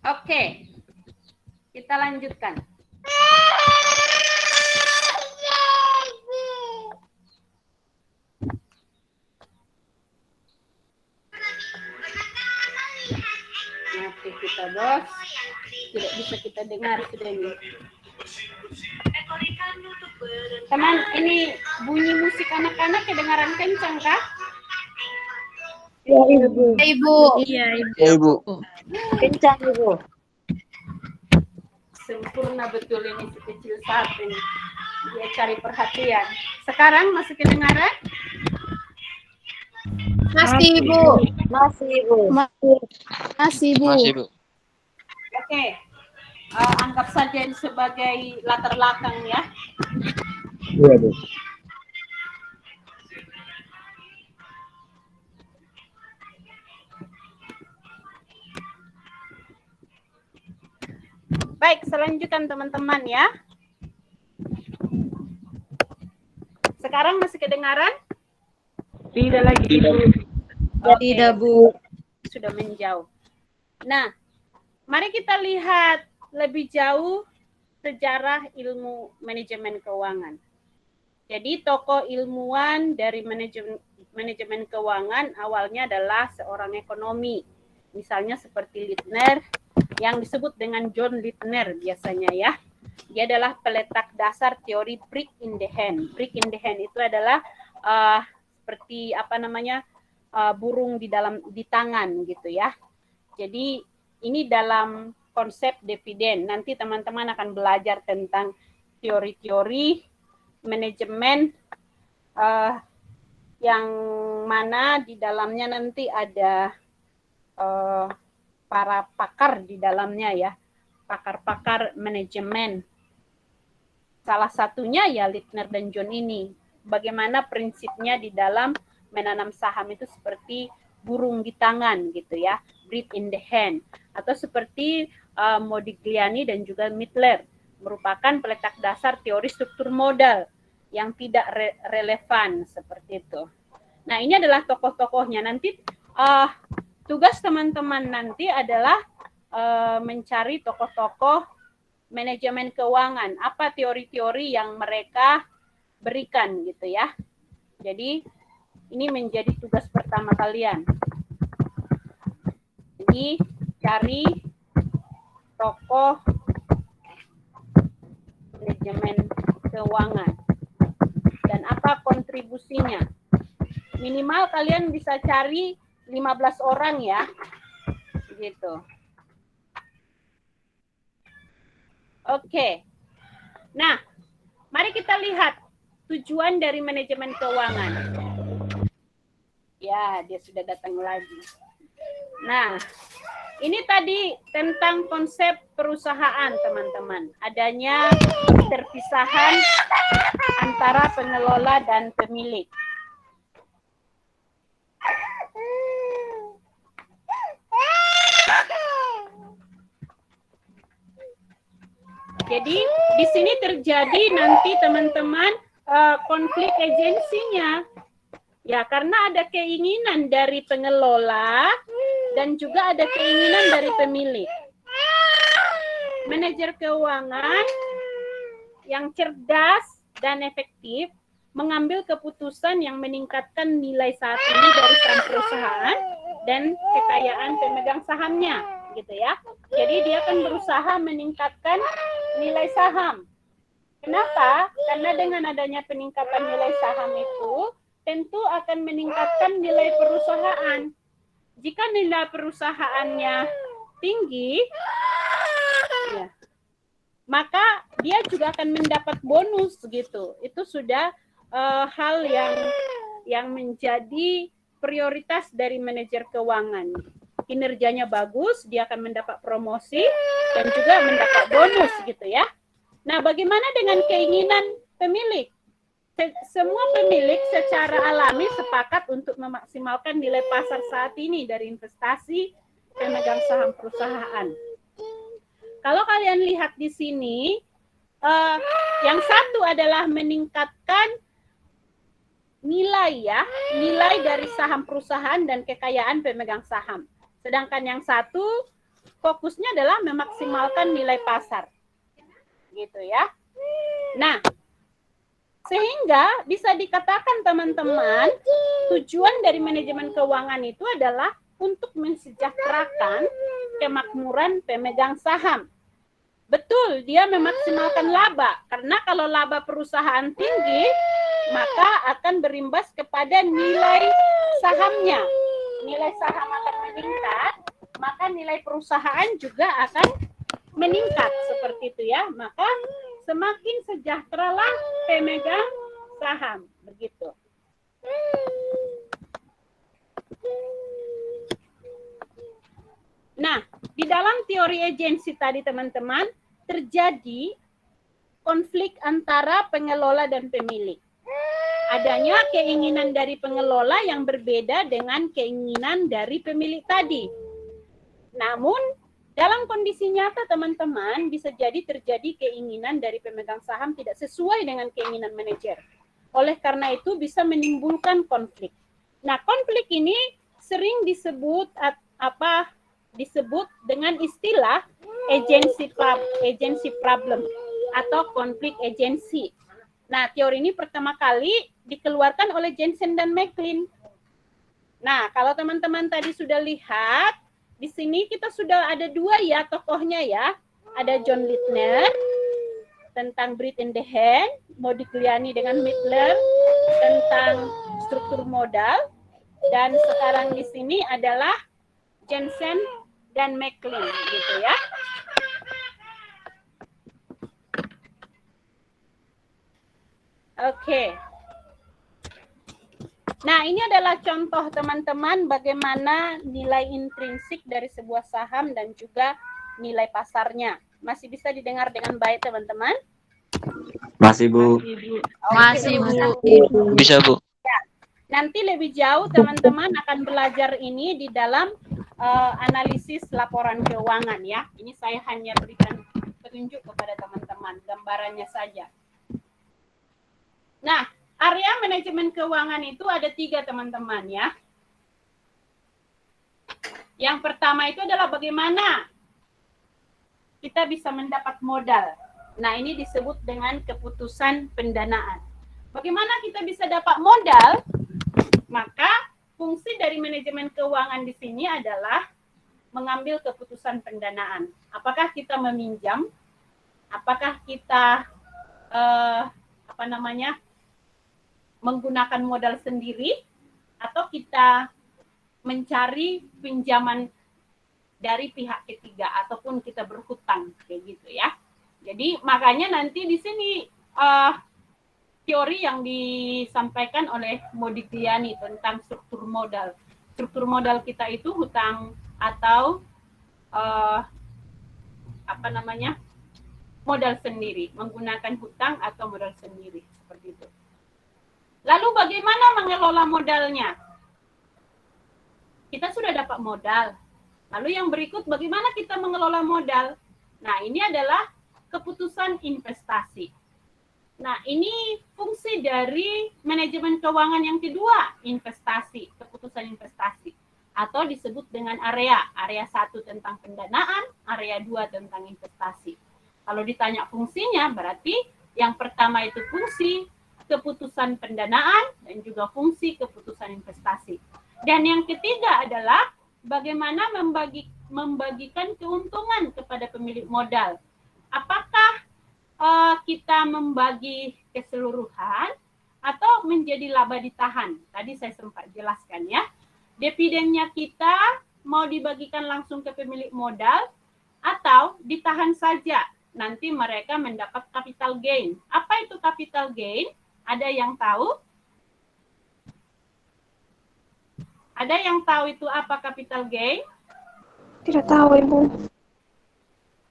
Oke, kita lanjutkan. Maaf kita bos, tidak bisa kita dengar sudah ini. Teman, ini bunyi musik anak-anak kedengaran kencang kah? Ya, Ibu. Ibu. Iya, Ibu. Ya, Ibu. Kencang, Ibu. Sempurna betul ini si kecil saat ini. Dia cari perhatian. Sekarang masih kedengaran? Masih, Ibu. Masih, Ibu. Masih, Ibu. Masih, Bu. Oke. Anggap saja ini sebagai latar belakang ya. Iya, Bu. Baik, selanjutnya teman-teman ya. Sekarang masih kedengaran? Tidak lagi, Ibu. Tidak, Bu. Sudah menjauh. Nah, mari kita lihat lebih jauh sejarah ilmu manajemen keuangan. Jadi tokoh ilmuwan dari manajemen keuangan awalnya adalah seorang ekonomi. Misalnya seperti Lintner, yang disebut dengan John Lintner biasanya ya. Dia adalah peletak dasar teori prick in the hand. Prick in the hand itu adalah seperti apa namanya burung di tangan gitu ya. Jadi ini dalam konsep dividen. Nanti teman-teman akan belajar tentang teori-teori manajemen yang mana di dalamnya nanti ada para pakar di dalamnya ya, pakar-pakar manajemen. Salah satunya ya Lintner dan John ini. Bagaimana prinsipnya di dalam menanam saham itu seperti burung di tangan gitu ya, bird in the hand. Atau seperti Modigliani dan juga Mittler, merupakan peletak dasar teori struktur modal yang tidak relevan seperti itu. Nah ini adalah tokoh-tokohnya. Nanti tugas teman-teman nanti adalah mencari tokoh-tokoh manajemen keuangan, apa teori-teori yang mereka berikan gitu ya. Jadi ini menjadi tugas pertama kalian. Jadi cari tokoh manajemen keuangan dan apa kontribusinya. Minimal kalian bisa cari 15 orang ya. Gitu. Oke. Nah, mari kita lihat tujuan dari manajemen keuangan. Ya, dia sudah datang lagi. Nah, ini tadi tentang konsep perusahaan, teman-teman. Adanya keterpisahan antara pengelola dan pemilik. Jadi di sini terjadi nanti teman-teman konflik agensinya. Ya, karena ada keinginan dari pengelola dan juga ada keinginan dari pemilik. Manajer keuangan yang cerdas dan efektif mengambil keputusan yang meningkatkan nilai saat ini dari saham perusahaan dan kekayaan pemegang sahamnya, gitu ya. Jadi dia akan berusaha meningkatkan nilai saham. Kenapa? Karena dengan adanya peningkatan nilai saham itu tentu akan meningkatkan nilai perusahaan. Jika nilai perusahaannya tinggi, ya, maka dia juga akan mendapat bonus gitu. Itu sudah hal yang menjadi prioritas dari manajer keuangan. Kinerjanya bagus, dia akan mendapat promosi dan juga mendapat bonus gitu ya. Nah, bagaimana dengan keinginan pemilik? Semua pemilik secara alami sepakat untuk memaksimalkan nilai pasar saat ini dari investasi pemegang saham perusahaan. Kalau kalian lihat di sini, yang satu adalah meningkatkan nilai ya, nilai dari saham perusahaan dan kekayaan pemegang saham. Sedangkan yang satu fokusnya adalah memaksimalkan nilai pasar. Gitu ya. Nah, sehingga bisa dikatakan teman-teman, tujuan dari manajemen keuangan itu adalah untuk mensejahterakan kemakmuran pemegang saham. Betul, dia memaksimalkan laba, karena kalau laba perusahaan tinggi, maka akan berimbas kepada nilai sahamnya. Nilai saham akan meningkat, maka nilai perusahaan juga akan meningkat, seperti itu ya. Maka semakin sejahteralah pemegang saham, begitu. Nah, di dalam teori agensi tadi teman-teman, terjadi konflik antara pengelola dan pemilik. Adanya keinginan dari pengelola yang berbeda dengan keinginan dari pemilik tadi. Namun, dalam kondisi nyata teman-teman, bisa jadi terjadi keinginan dari pemegang saham tidak sesuai dengan keinginan manajer. Oleh karena itu bisa menimbulkan konflik. Nah, konflik ini sering disebut dengan istilah agency problem atau konflik agensi. Nah, teori ini pertama kali dikeluarkan oleh Jensen dan McLean. Nah, kalau teman-teman tadi sudah lihat, di sini kita sudah ada dua ya tokohnya ya. Ada John Littner tentang Breed in the Hand, Modigliani dengan Midler tentang struktur modal, dan sekarang di sini adalah Jensen dan McLean gitu ya. Oke. Nah, ini adalah contoh teman-teman bagaimana nilai intrinsik dari sebuah saham dan juga nilai pasarnya. Masih bisa didengar dengan baik teman-teman? Masih, Bu. Masih, Bu. Bisa, Bu. Ya. Nanti lebih jauh teman-teman akan belajar ini di dalam analisis laporan keuangan ya. Ini saya hanya berikan petunjuk kepada teman-teman, gambarannya saja. Nah, area manajemen keuangan itu ada 3 teman-teman ya. Yang pertama itu adalah bagaimana kita bisa mendapat modal. Nah, ini disebut dengan keputusan pendanaan. Bagaimana kita bisa dapat modal? Maka fungsi dari manajemen keuangan di sini adalah mengambil keputusan pendanaan. Apakah kita meminjam? Apakah kita menggunakan modal sendiri, atau kita mencari pinjaman dari pihak ketiga ataupun kita berhutang kayak gitu ya. Jadi makanya nanti di sini teori yang disampaikan oleh Modigliani tentang struktur modal. Struktur modal kita itu hutang atau modal sendiri, menggunakan hutang atau modal sendiri, seperti itu. Lalu bagaimana mengelola modalnya? Kita sudah dapat modal. Lalu yang berikut, bagaimana kita mengelola modal? Nah, ini adalah keputusan investasi. Nah, ini fungsi dari manajemen keuangan yang kedua, investasi, keputusan investasi. Atau disebut dengan area 1 tentang pendanaan, area 2 tentang investasi. Kalau ditanya fungsinya, berarti yang pertama itu fungsi keputusan pendanaan dan juga fungsi keputusan investasi. Dan yang ketiga adalah bagaimana membagikan keuntungan kepada pemilik modal. Apakah kita membagi keseluruhan atau menjadi laba ditahan? Tadi saya sempat jelaskan ya. Dividennya kita mau dibagikan langsung ke pemilik modal atau ditahan saja. Nanti mereka mendapat capital gain. Apa itu capital gain? Ada yang tahu? Ada yang tahu itu apa capital gain? Tidak tahu, Ibu.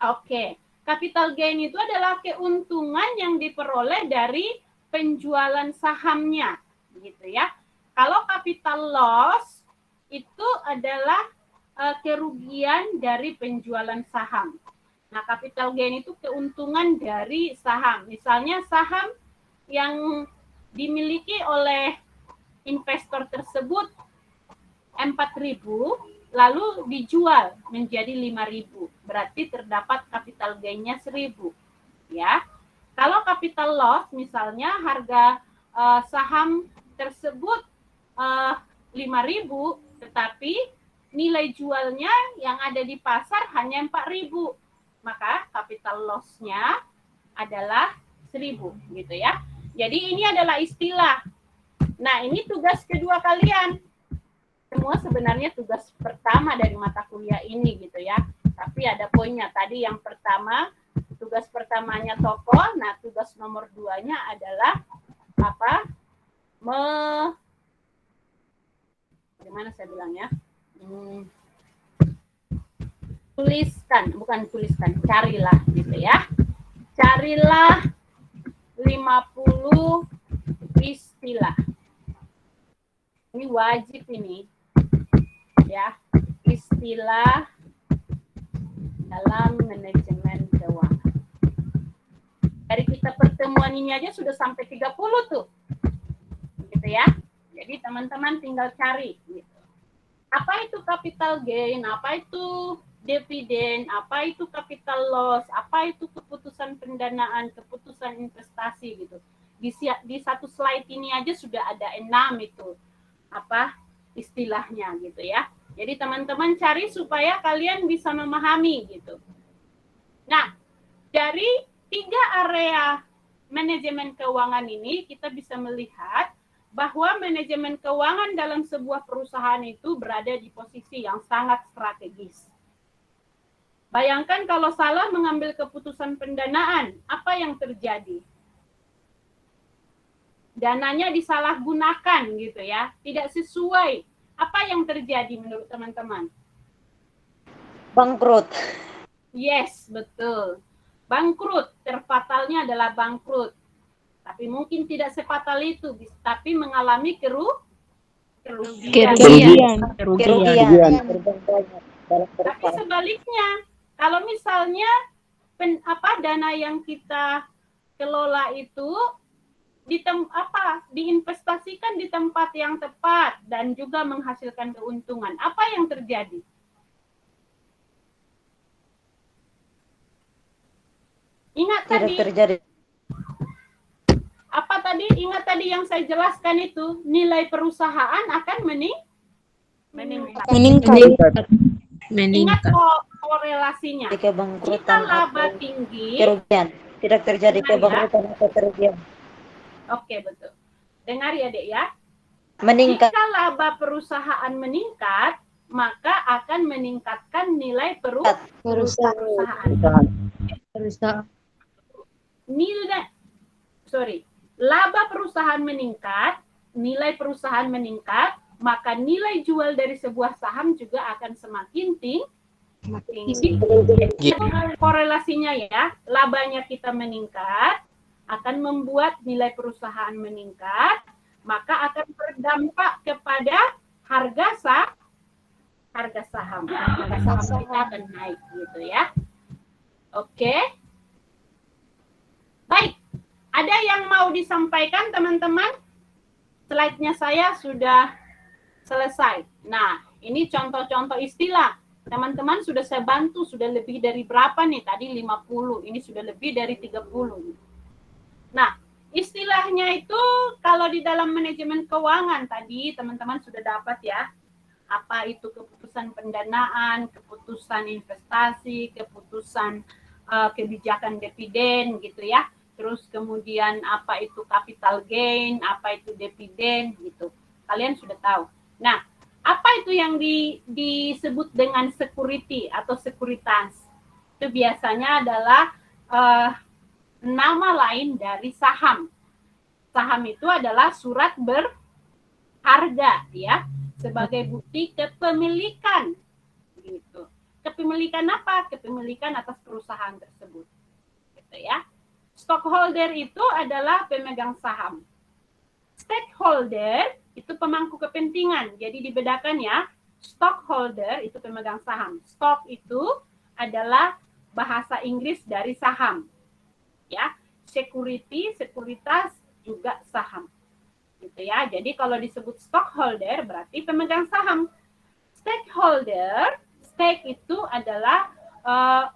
Oke. Capital gain itu adalah keuntungan yang diperoleh dari penjualan sahamnya, gitu ya. Kalau capital loss itu adalah kerugian dari penjualan saham. Nah, capital gain itu keuntungan dari saham. Misalnya saham yang dimiliki oleh investor tersebut 4.000, lalu dijual menjadi 5.000. Berarti terdapat capital gain-nya 1.000. Ya. Kalau capital loss misalnya harga saham tersebut 5.000, tetapi nilai jualnya yang ada di pasar hanya 4.000. Maka capital loss-nya adalah 1.000 gitu ya. Jadi ini adalah istilah. Nah, ini tugas kedua kalian. Semua sebenarnya tugas pertama dari mata kuliah ini gitu ya. Tapi ada poinnya tadi, yang pertama tugas pertamanya tokoh. Nah, tugas nomor 2-nya adalah apa? Bagaimana saya bilang ya? Carilah gitu ya. Carilah 50 istilah. Ini wajib ini. Ya, istilah dalam manajemen keuangan. Dari kita pertemuan ini aja sudah sampai 30 tuh. Gitu ya. Jadi teman-teman tinggal cari gitu. Apa itu capital gain, apa itu dividen, apa itu capital loss, apa itu keputusan pendanaan, keputusan investasi gitu. Di satu slide ini aja sudah ada 6 itu apa istilahnya gitu ya. Jadi teman-teman cari supaya kalian bisa memahami gitu. Nah, dari 3 area manajemen keuangan ini kita bisa melihat bahwa manajemen keuangan dalam sebuah perusahaan itu berada di posisi yang sangat strategis. Bayangkan kalau salah mengambil keputusan pendanaan, apa yang terjadi? Dananya disalahgunakan gitu ya, tidak sesuai. Apa yang terjadi menurut teman-teman? Bangkrut. Yes, betul. Bangkrut, terfatalnya adalah bangkrut. Tapi mungkin tidak sefatal itu, tapi mengalami kerugian. Tapi sebaliknya, kalau misalnya dana yang kita kelola itu diinvestasikan di tempat yang tepat dan juga menghasilkan keuntungan, apa yang terjadi? Ingat tadi. Terjadi. Apa tadi? Ingat tadi yang saya jelaskan itu, nilai perusahaan akan meningkat. Ingat korelasinya. Jika laba tinggi, kerugian. Tidak terjadi kebangkrutan atau kerugian. Oke, betul. Dengar ya, Dek ya. Meningkat. Jika laba perusahaan meningkat, maka akan meningkatkan nilai perusahaan. laba perusahaan meningkat, nilai perusahaan meningkat, maka nilai jual dari sebuah saham juga akan semakin tinggi. Korelasinya ya, labanya kita meningkat, akan membuat nilai perusahaan meningkat, maka akan berdampak kepada harga saham. Harga saham kita akan naik gitu ya. Oke. Baik. Ada yang mau disampaikan teman-teman? Slide-nya saya sudah selesai. Nah, ini contoh-contoh istilah. Teman-teman sudah saya bantu, sudah lebih dari berapa nih? Tadi 50, ini sudah lebih dari 30. Nah, istilahnya itu kalau di dalam manajemen keuangan tadi teman-teman sudah dapat ya. Apa itu keputusan pendanaan, keputusan investasi, keputusan kebijakan dividen gitu ya. Terus kemudian apa itu capital gain, apa itu dividen gitu. Kalian sudah tahu. Nah, apa itu yang disebut dengan security atau sekuritas? Itu biasanya adalah nama lain dari saham. Saham itu adalah surat berharga ya, sebagai bukti kepemilikan gitu. Kepemilikan apa? Kepemilikan atas perusahaan tersebut. Gitu ya. Stockholder itu adalah pemegang saham. Stakeholder itu pemangku kepentingan. Jadi dibedakan ya. Stockholder itu pemegang saham. Stock itu adalah bahasa Inggris dari saham. Ya, security, sekuritas juga saham. Gitu ya. Jadi kalau disebut stockholder berarti pemegang saham. Stakeholder, stake itu adalah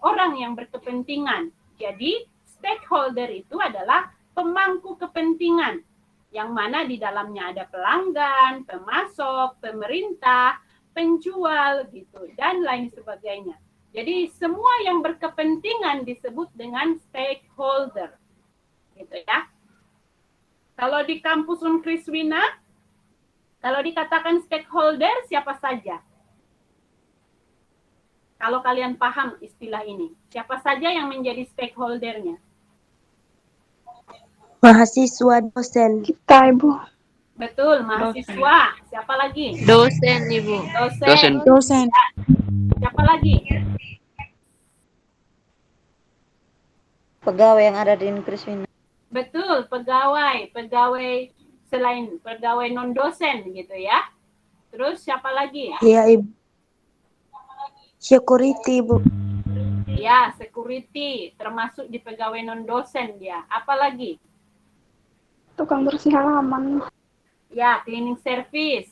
orang yang berkepentingan. Jadi stakeholder itu adalah pemangku kepentingan yang mana di dalamnya ada pelanggan, pemasok, pemerintah, penjual gitu dan lain sebagainya. Jadi semua yang berkepentingan disebut dengan stakeholder. Gitu ya. Kalau di kampus Unkriswina, kalau dikatakan stakeholder siapa saja? Kalau kalian paham istilah ini, siapa saja yang menjadi stakeholdernya? Mahasiswa, dosen. Kita, Ibu. Betul, mahasiswa. Siapa lagi? Dosen, Ibu. Dosen. Siapa lagi? Pegawai yang ada di Unkriswina. Betul, pegawai selain pegawai non dosen gitu ya. Terus siapa lagi? Iya, Ibu. Security, Ibu. Ya, security termasuk di pegawai non dosen dia. Apa lagi? Tukang bersih halaman. Ya, cleaning service.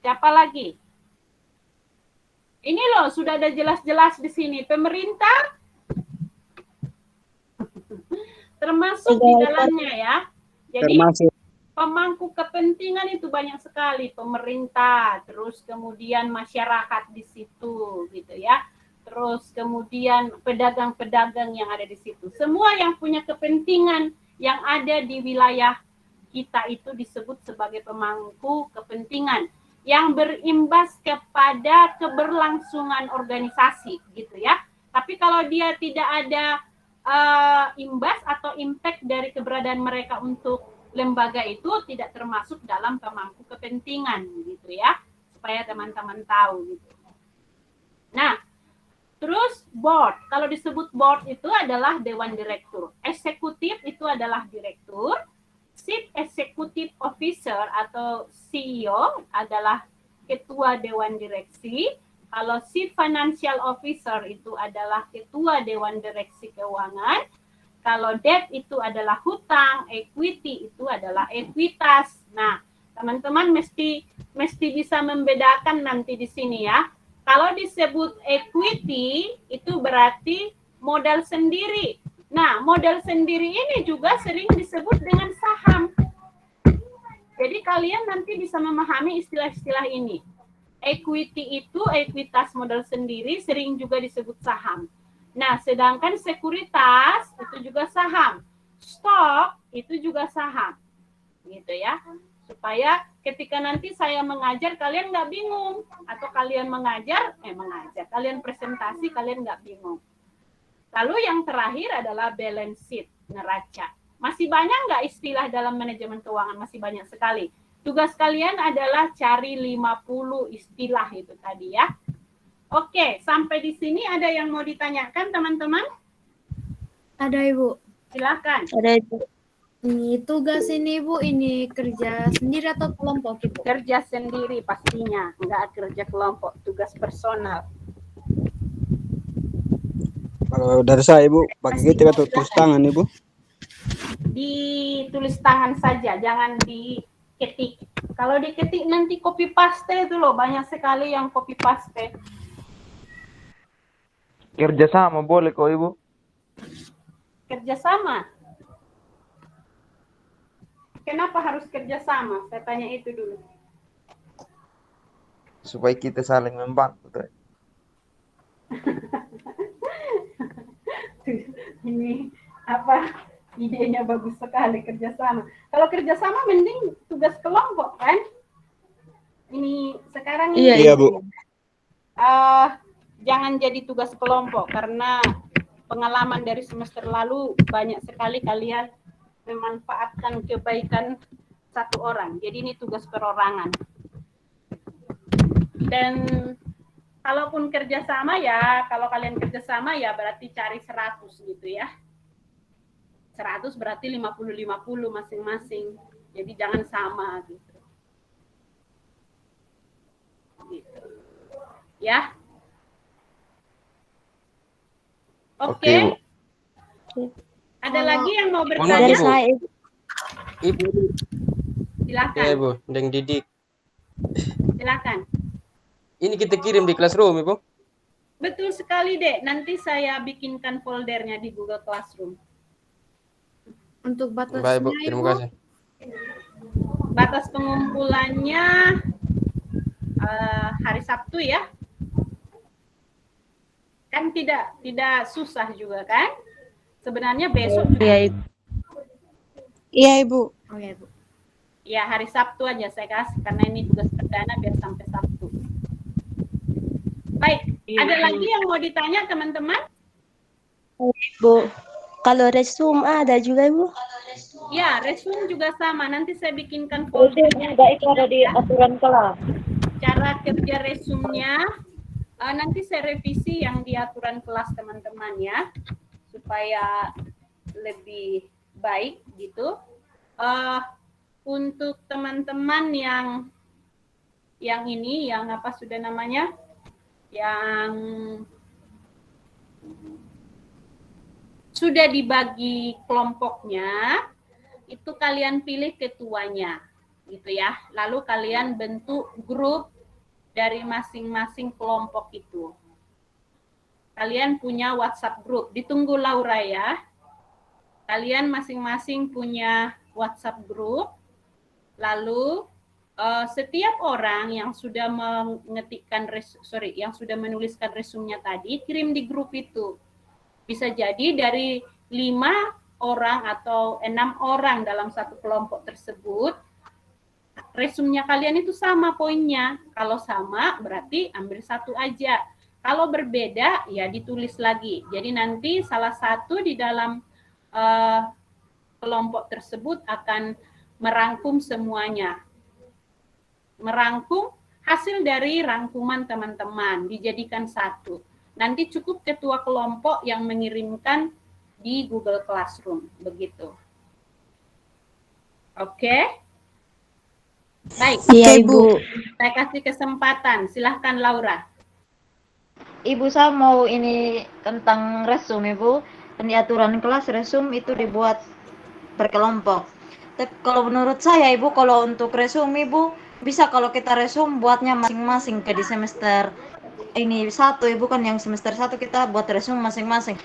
Siapa lagi? Ini loh, sudah ada jelas-jelas di sini. Pemerintah termasuk di dalamnya ya. Jadi pemangku kepentingan itu banyak sekali. Pemerintah, terus kemudian masyarakat di situ gitu ya. Terus kemudian pedagang-pedagang yang ada di situ. Semua yang punya kepentingan yang ada di wilayah kita itu disebut sebagai pemangku kepentingan yang berimbas kepada keberlangsungan organisasi gitu ya. Tapi kalau dia tidak ada imbas atau impact dari keberadaan mereka untuk lembaga itu tidak termasuk dalam pemangku kepentingan gitu ya. Supaya teman-teman tahu gitu. Nah, terus board, kalau disebut board itu adalah dewan direktur. Eksekutif itu adalah direktur. Chief Executive Officer atau CEO adalah ketua dewan direksi. Kalau Chief Financial Officer itu adalah ketua dewan direksi keuangan. Kalau debt itu adalah hutang, equity itu adalah ekuitas. Nah, teman-teman mesti bisa membedakan nanti di sini ya. Kalau disebut equity, itu berarti modal sendiri. Nah, modal sendiri ini juga sering disebut dengan saham. Jadi kalian nanti bisa memahami istilah-istilah ini. Equity itu ekuitas modal sendiri, sering juga disebut saham. Nah, sedangkan sekuritas itu juga saham. Stok itu juga saham. Gitu ya. Supaya ketika nanti saya mengajar kalian nggak bingung, atau kalian kalian presentasi kalian nggak bingung. Lalu yang terakhir adalah balance sheet, neraca. Masih banyak nggak istilah dalam manajemen keuangan? Masih banyak sekali. Tugas kalian adalah cari 50 istilah itu tadi ya. Oke, sampai di sini ada yang mau ditanyakan teman-teman? Ada Ibu. Silakan. Ada Ibu. Ini tugas ini Bu, ini kerja sendiri atau kelompok Ibu? Kerja sendiri pastinya, nggak kerja kelompok, tugas personal. Kalau dari saya Ibu, pakai ketik atau tulis tangan Ibu? Ditulis tangan saja, jangan diketik. Kalau diketik nanti copy paste itu loh, banyak sekali yang copy paste. Kerjasama boleh kok Ibu. Kerjasama. Kenapa harus kerjasama? Saya tanya itu dulu. Supaya kita saling membantu. Ini apa? Idenya bagus sekali kerjasama. Kalau kerjasama mending tugas kelompok kan? Ini sekarang ini. Iya Bu. Jangan jadi tugas kelompok karena pengalaman dari semester lalu banyak sekali kalian memanfaatkan kebaikan satu orang. Jadi ini tugas perorangan. Dan kalaupun kerjasama ya, kalau kalian kerjasama ya berarti cari 100 gitu ya. 100 berarti 50-50 masing-masing. Jadi jangan sama gitu. Gitu. Ya. Oke. Ada lagi yang mau bertanya? Ibu. Silakan. Ya Ibu, Deng Didik. Silakan. Ini kita kirim di Classroom Ibu. Betul sekali Dek. Nanti saya bikinkan foldernya di Google Classroom. Untuk batasnya Baik Bu, terima kasih. Batas pengumpulannya hari Sabtu ya. Kan tidak susah juga kan? Sebenarnya besok. Iya Ibu. Iya Ibu. Oh ya Bu. Ya hari Sabtu aja saya kasih karena ini tugas perdana biar sampai Sabtu. Baik, ada lagi yang mau ditanya teman-teman? Bu, kalau resume ada juga Ibu? Ya, resume juga sama. Nanti saya bikinkan foldernya. Itu ada di aturan kelas. Cara kerja resume-nya nanti saya revisi yang di aturan kelas teman-teman ya, supaya lebih baik gitu. Untuk teman-teman yang ini, yang apa sudah namanya, yang sudah dibagi kelompoknya, itu kalian pilih ketuanya, gitu ya. Lalu kalian bentuk grup dari masing-masing kelompok itu. Kalian punya WhatsApp group, ditunggu Laura ya. Kalian masing-masing punya WhatsApp group, lalu setiap orang yang sudah yang sudah menuliskan resumenya tadi, kirim di grup itu. Bisa jadi dari 5 orang atau 6 orang dalam satu kelompok tersebut, resumenya kalian itu sama poinnya. Kalau sama berarti ambil satu aja. Kalau berbeda ya ditulis lagi. Jadi nanti salah satu di dalam kelompok tersebut akan merangkum semuanya. Merangkum hasil dari rangkuman teman-teman dijadikan satu. Nanti cukup ketua kelompok yang mengirimkan di Google Classroom, begitu. Oke? Baik. Iya Ibu. Saya kasih kesempatan, silahkan Laura. Ibu, saya mau ini tentang resume Ibu. Di aturan kelas resume itu dibuat berkelompok. Tapi kalau menurut saya Ibu, kalau untuk resume Ibu, bisa kalau kita resume buatnya masing-masing ke di semester ini 1 Ibu, kan yang semester 1 kita buat resume masing-masing.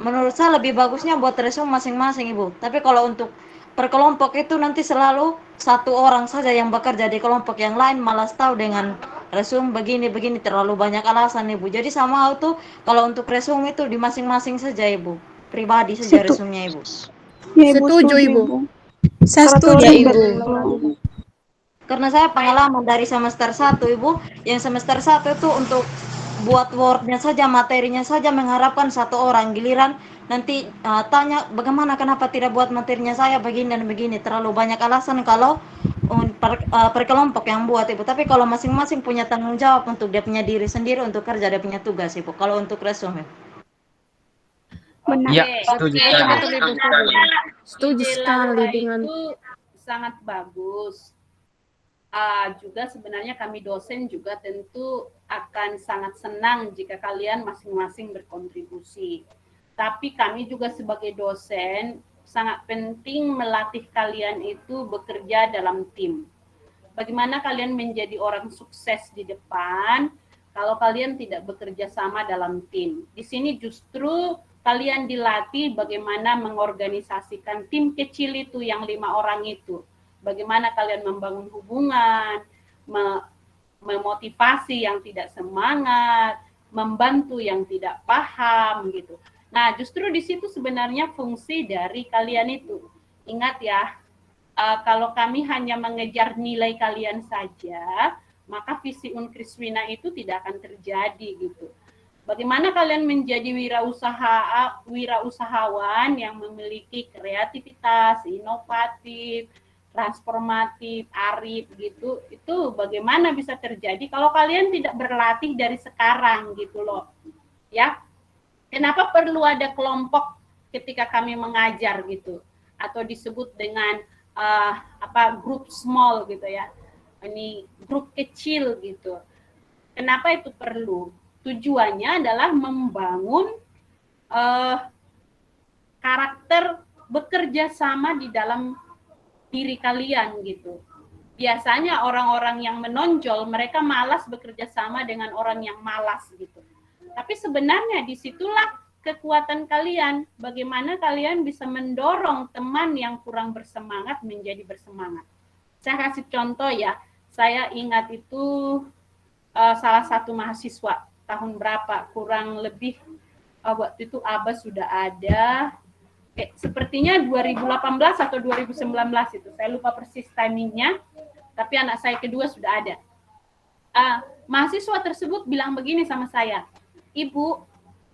Menurut saya lebih bagusnya buat resume masing-masing Ibu. Tapi kalau untuk per kelompok itu nanti selalu satu orang saja yang bekerja di kelompok, yang lain malas tahu dengan resume begini terlalu banyak alasan Ibu. Jadi sama tuh kalau untuk resume itu di masing-masing saja Ibu. Pribadi saja resumenya Ibu. Ya, Setuju Ibu. Saya setuju Ibu. Karena saya pengalaman dari semester 1 Ibu, yang semester 1 itu untuk buat Word-nya saja, materinya saja mengharapkan 1 orang, giliran nanti tanya bagaimana kenapa tidak buat materinya saya begini dan begini, terlalu banyak alasan kalau per kelompok yang buat Ibu. Tapi kalau masing-masing punya tanggung jawab untuk dia punya diri sendiri untuk kerja dia punya tugas Ibu. Kalau untuk resume. Benar. Ya, setuju sekali. Setuju sekali dengan itu sangat bagus. Juga sebenarnya kami dosen juga tentu akan sangat senang jika kalian masing-masing berkontribusi. Tapi kami juga sebagai dosen sangat penting melatih kalian itu bekerja dalam tim. Bagaimana kalian menjadi orang sukses di depan kalau kalian tidak bekerja sama dalam tim. Di sini justru kalian dilatih bagaimana mengorganisasikan tim kecil itu yang 5 orang itu. Bagaimana kalian membangun hubungan, memotivasi yang tidak semangat, membantu yang tidak paham gitu. Nah, justru di situ sebenarnya fungsi dari kalian itu. Ingat ya, kalau kami hanya mengejar nilai kalian saja, maka visi Unkriswina itu tidak akan terjadi gitu. Bagaimana kalian menjadi wirausahawan yang memiliki kreativitas, inovatif, transformatif, arif gitu, itu bagaimana bisa terjadi kalau kalian tidak berlatih dari sekarang gitu loh. Ya. Kenapa perlu ada kelompok ketika kami mengajar gitu, atau disebut dengan grup small gitu ya. Ini grup kecil gitu. Kenapa itu perlu? Tujuannya adalah membangun karakter bekerja sama di dalam diri kalian gitu. Biasanya orang-orang yang menonjol mereka malas bekerja sama dengan orang yang malas gitu. Tapi sebenarnya disitulah kekuatan kalian. Bagaimana kalian bisa mendorong teman yang kurang bersemangat menjadi bersemangat. Saya kasih contoh ya. Saya ingat itu salah satu mahasiswa tahun berapa, kurang lebih waktu itu ABA sudah ada. Sepertinya 2018 atau 2019 itu. Saya lupa persis timingnya. Tapi anak saya kedua sudah ada. Mahasiswa tersebut bilang begini sama saya. Ibu,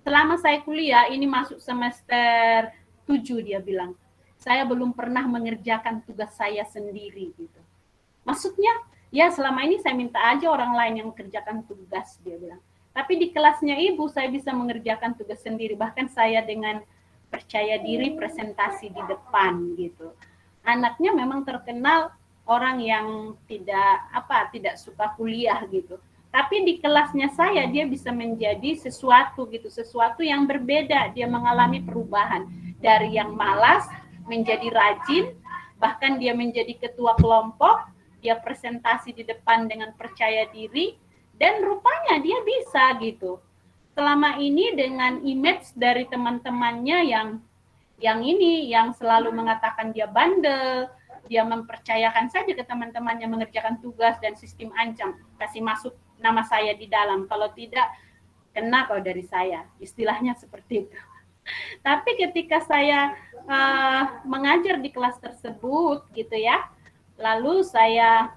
selama saya kuliah, ini masuk semester 7 dia bilang, saya belum pernah mengerjakan tugas saya sendiri gitu. Maksudnya, ya selama ini saya minta aja orang lain yang kerjakan tugas, dia bilang. Tapi di kelasnya ibu, saya bisa mengerjakan tugas sendiri. Bahkan saya dengan percaya diri presentasi di depan gitu. Anaknya memang terkenal orang yang tidak suka kuliah gitu. Tapi di kelasnya saya dia bisa menjadi sesuatu gitu, sesuatu yang berbeda. Dia mengalami perubahan dari yang malas menjadi rajin, bahkan dia menjadi ketua kelompok, dia presentasi di depan dengan percaya diri, dan rupanya dia bisa gitu. Selama ini dengan image dari teman-temannya yang selalu mengatakan dia bandel, dia mempercayakan saja ke teman-temannya mengerjakan tugas dan sistem ancam, kasih masuk nama saya di dalam, kalau tidak kena kau dari saya, istilahnya seperti itu. Tapi ketika saya mengajar di kelas tersebut gitu ya, lalu saya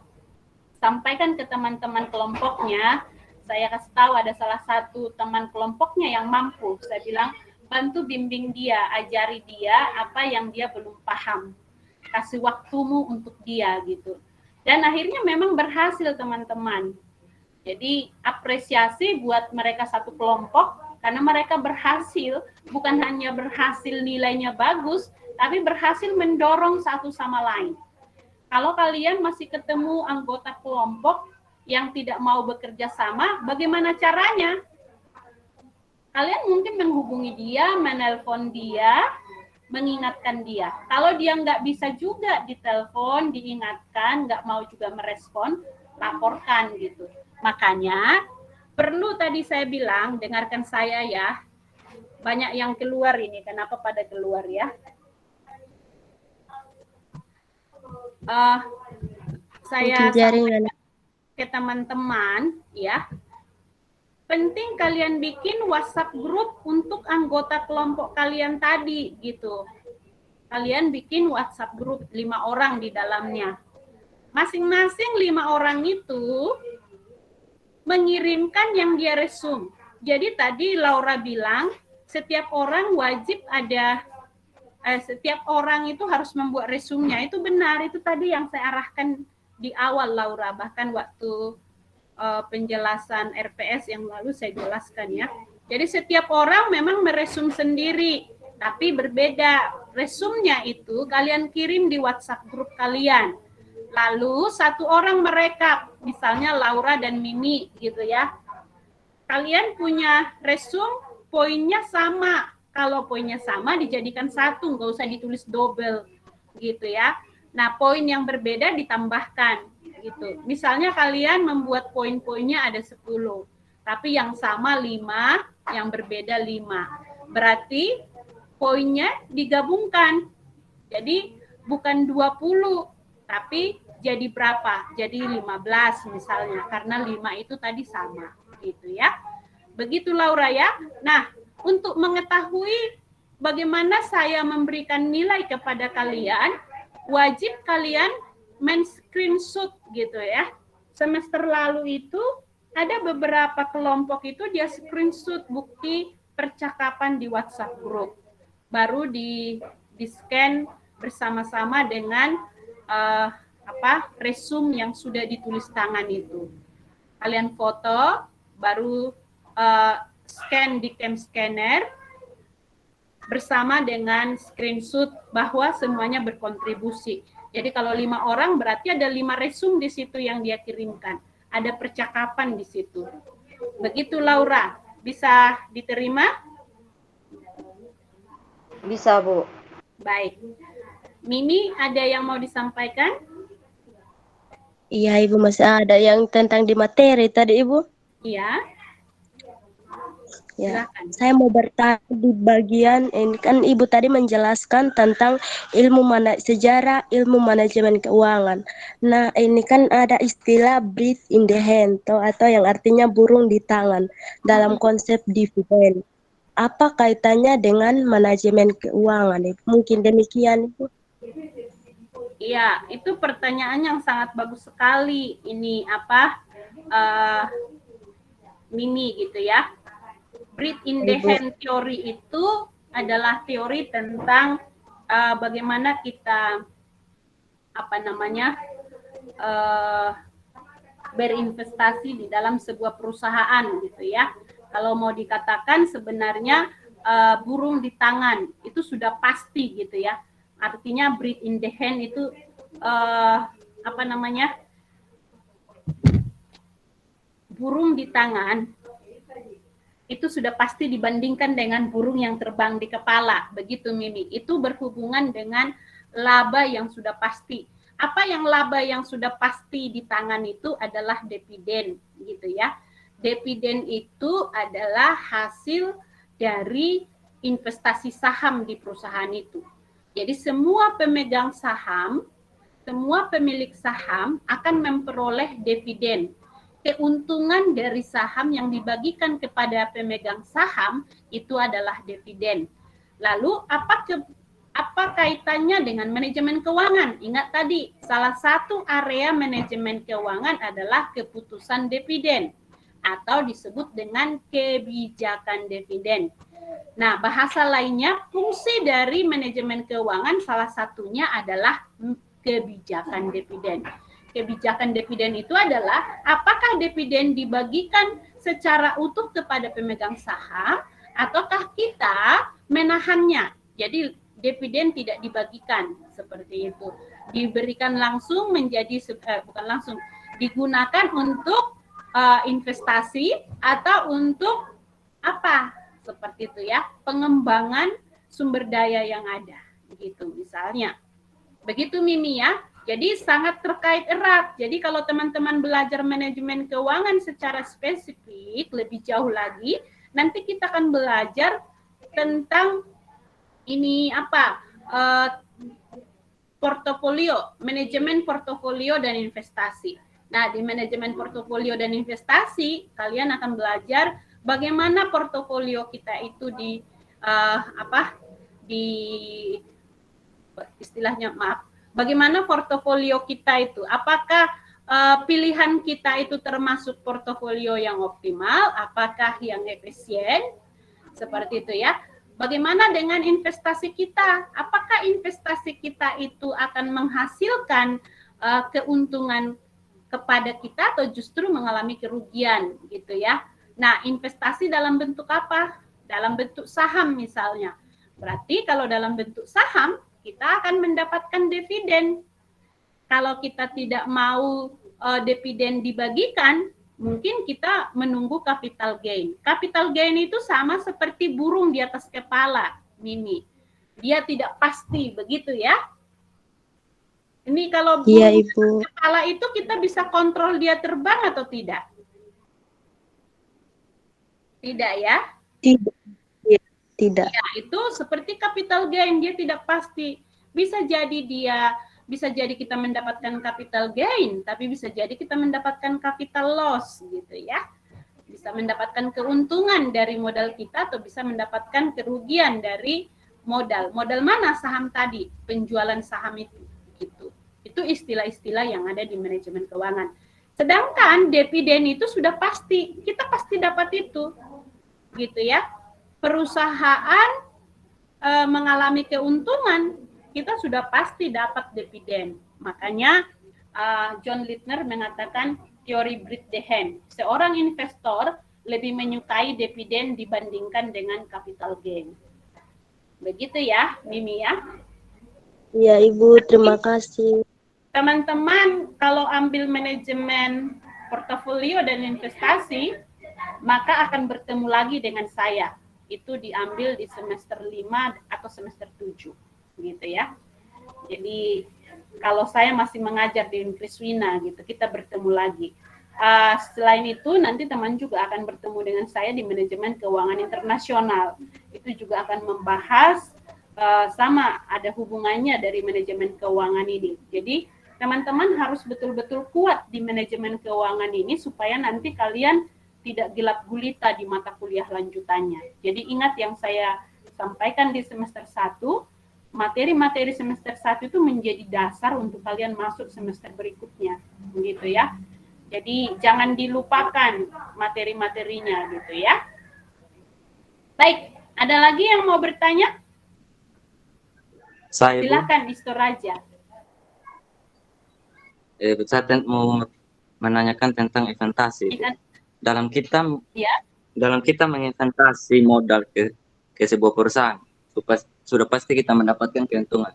sampaikan ke teman-teman kelompoknya, saya kasih tahu ada salah satu teman kelompoknya yang mampu, saya bilang bantu bimbing dia, ajari dia apa yang dia belum paham, kasih waktumu untuk dia gitu. Dan akhirnya memang berhasil teman-teman. Jadi apresiasi buat mereka satu kelompok karena mereka berhasil, bukan hanya berhasil nilainya bagus, tapi berhasil mendorong satu sama lain. Kalau kalian masih ketemu anggota kelompok yang tidak mau bekerja sama, bagaimana caranya? Kalian mungkin menghubungi dia, menelpon dia, mengingatkan dia. Kalau dia nggak bisa juga ditelepon, diingatkan, nggak mau juga merespon, laporkan gitu. Makanya perlu tadi saya bilang, dengarkan saya ya. Banyak yang keluar ini, kenapa pada keluar ya? Saya sampaikan ke teman-teman ya. Penting kalian bikin WhatsApp group untuk anggota kelompok kalian tadi gitu. Kalian bikin WhatsApp group 5 orang di dalamnya. Masing-masing 5 orang itu mengirimkan yang dia resume. Jadi tadi Laura bilang setiap orang wajib ada setiap orang itu harus membuat resumnya. Itu benar, itu tadi yang saya arahkan di awal Laura, bahkan waktu penjelasan RPS yang lalu saya jelaskan ya. Jadi setiap orang memang meresum sendiri, tapi berbeda. Resumnya itu kalian kirim di WhatsApp grup kalian. Lalu satu orang merekap, misalnya Laura dan Mimi gitu ya. Kalian punya resum, poinnya sama. Kalau poinnya sama dijadikan satu, nggak usah ditulis double gitu ya. Nah, poin yang berbeda ditambahkan gitu. Misalnya kalian membuat poin-poinnya ada 10, tapi yang sama 5, yang berbeda 5. Berarti poinnya digabungkan. Jadi bukan 20, tapi jadi berapa? Jadi 15 misalnya, karena 5 itu tadi sama gitu ya. Begitu Laura ya. Nah, untuk mengetahui bagaimana saya memberikan nilai kepada kalian, wajib kalian men-screenshot gitu ya. Semester lalu itu ada beberapa kelompok itu dia screenshot bukti percakapan di WhatsApp group. Baru di-scan bersama-sama dengan resume yang sudah ditulis tangan itu. Kalian foto, baru scan di cam scanner bersama dengan screenshot bahwa semuanya berkontribusi. Jadi kalau 5 orang berarti ada 5 resume di situ yang dia kirimkan. Ada percakapan di situ. Begitu Laura, bisa diterima? Bisa, Bu. Baik. Mimi, ada yang mau disampaikan? Iya, Ibu, masih ada yang tentang di materi tadi, Ibu. Iya. Ya, saya mau bertanya di bagian ini kan Ibu tadi menjelaskan tentang sejarah ilmu manajemen keuangan. Nah, ini kan ada istilah bread in the hand atau yang artinya burung di tangan dalam konsep dividen. Apa kaitannya dengan manajemen keuangan? Mungkin demikian, Ibu. Iya, itu pertanyaan yang sangat bagus sekali. Ini Mimi gitu ya. Bread in the hand teori itu adalah teori tentang bagaimana kita berinvestasi di dalam sebuah perusahaan gitu ya. Kalau mau dikatakan sebenarnya burung di tangan itu sudah pasti gitu ya. Artinya bread in the hand itu burung di tangan itu sudah pasti dibandingkan dengan burung yang terbang di kepala. Begitu Mimi. Itu berhubungan dengan laba yang sudah pasti. Apa yang laba yang sudah pasti di tangan itu adalah dividen gitu ya. Dividen itu adalah hasil dari investasi saham di perusahaan itu. Jadi semua pemegang saham, semua pemilik saham akan memperoleh dividen. Keuntungan dari saham yang dibagikan kepada pemegang saham itu adalah dividen. Lalu apa kaitannya dengan manajemen keuangan? Ingat tadi, salah satu area manajemen keuangan adalah keputusan dividen atau disebut dengan kebijakan dividen. Nah, bahasa lainnya fungsi dari manajemen keuangan salah satunya adalah kebijakan dividen. Kebijakan dividen itu adalah apakah dividen dibagikan secara utuh kepada pemegang saham ataukah kita menahannya. Jadi dividen tidak dibagikan seperti itu. Diberikan langsung menjadi bukan langsung, digunakan untuk investasi atau untuk apa? Seperti itu ya, pengembangan sumber daya yang ada begitu misalnya. Begitu Mimi ya. Jadi sangat terkait erat. Jadi kalau teman-teman belajar manajemen keuangan secara spesifik lebih jauh lagi, nanti kita akan belajar tentang ini portofolio, manajemen portofolio dan investasi. Nah, di manajemen portofolio dan investasi, kalian akan belajar bagaimana portofolio kita itu bagaimana portofolio kita itu, apakah pilihan kita itu termasuk portofolio yang optimal, apakah yang efisien, Seperti itu ya. Bagaimana dengan investasi kita? Apakah investasi kita itu akan menghasilkan keuntungan kepada kita atau justru mengalami kerugian gitu ya. Nah, investasi dalam bentuk apa? Dalam bentuk saham misalnya. Berarti kalau dalam bentuk saham, kita akan mendapatkan dividen. Kalau kita tidak mau dividen dibagikan, mungkin kita menunggu capital gain. Capital gain itu sama seperti burung di atas kepala, Mimi. Dia tidak pasti, begitu ya. Ini kalau burung Iya, di Ibu. atas kepala itu kita bisa kontrol dia terbang atau tidak? Tidak ya? Tidak. Ya, tidak. Ya, itu seperti capital gain, dia tidak pasti. Bisa jadi kita mendapatkan capital gain, tapi bisa jadi kita mendapatkan capital loss gitu ya. Bisa mendapatkan keuntungan dari modal kita atau bisa mendapatkan kerugian dari modal. Modal mana? Saham tadi, penjualan saham itu gitu. Itu istilah-istilah yang ada di manajemen keuangan. Sedangkan dividen itu sudah pasti, kita pasti dapat itu. Gitu ya. Perusahaan mengalami keuntungan, kita sudah pasti dapat dividen. Makanya John Littner mengatakan teori breed the hen. Seorang investor lebih menyukai dividen dibandingkan dengan capital gain. Begitu ya, Mimi ya. Iya, Ibu, terima kasih. Teman-teman, kalau ambil manajemen portofolio dan investasi, maka akan bertemu lagi dengan saya. Itu diambil di semester 5 atau semester 7. Gitu ya. Jadi kalau saya masih mengajar di Unkriswina gitu, kita bertemu lagi. Selain itu nanti teman juga akan bertemu dengan saya di manajemen keuangan internasional. Itu juga akan membahas sama ada hubungannya dari manajemen keuangan ini. Jadi teman-teman harus betul-betul kuat di manajemen keuangan ini supaya nanti kalian tidak gelap gulita di mata kuliah lanjutannya. Jadi ingat yang saya sampaikan di semester 1, materi-materi semester 1 itu menjadi dasar untuk kalian masuk semester berikutnya, gitu ya. Jadi jangan dilupakan materi-materinya, gitu ya. Baik, ada lagi yang mau bertanya? Saya, Bu. Silakan, Isto Raja. Saya mau menanyakan tentang investasi. Dalam kita menginvestasi modal ke sebuah perusahaan, sudah pasti kita mendapatkan keuntungan.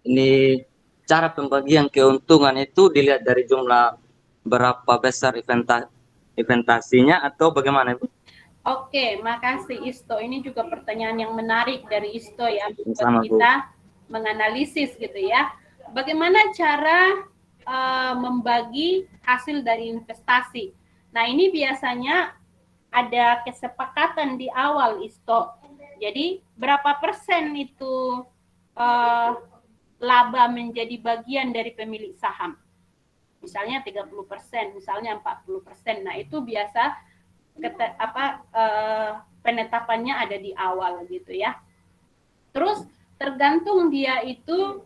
Ini cara pembagian keuntungan itu dilihat dari jumlah berapa besar investasinya atau bagaimana, Bu? Oke, makasih Isto. Ini juga pertanyaan yang menarik dari Isto ya, buat Sama, Bu. kita menganalisis gitu ya. Bagaimana cara membagi hasil dari investasi? Nah, ini biasanya ada kesepakatan di awal Isto. Jadi berapa persen itu laba menjadi bagian dari pemilik saham? Misalnya 30%, misalnya 40%. Nah, itu biasa penetapannya ada di awal gitu ya. Terus tergantung dia itu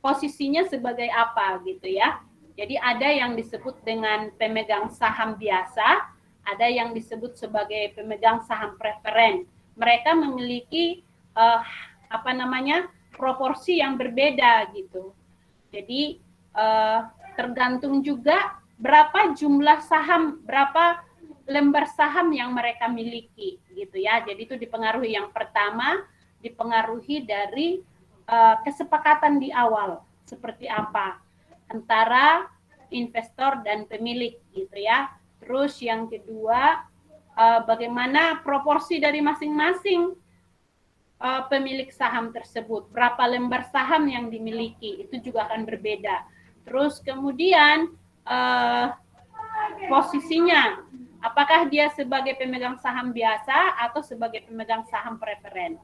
posisinya sebagai apa gitu ya. Jadi ada yang disebut dengan pemegang saham biasa, ada yang disebut sebagai pemegang saham preferen. Mereka memiliki proporsi yang berbeda gitu. Jadi tergantung juga berapa jumlah saham, berapa lembar saham yang mereka miliki gitu ya. Jadi itu dipengaruhi, yang pertama dipengaruhi dari kesepakatan di awal seperti apa antara investor dan pemilik gitu ya. Terus yang kedua bagaimana proporsi dari masing-masing pemilik saham tersebut, berapa lembar saham yang dimiliki, itu juga akan berbeda. Terus kemudian posisinya, apakah dia sebagai pemegang saham biasa atau sebagai pemegang saham preferen.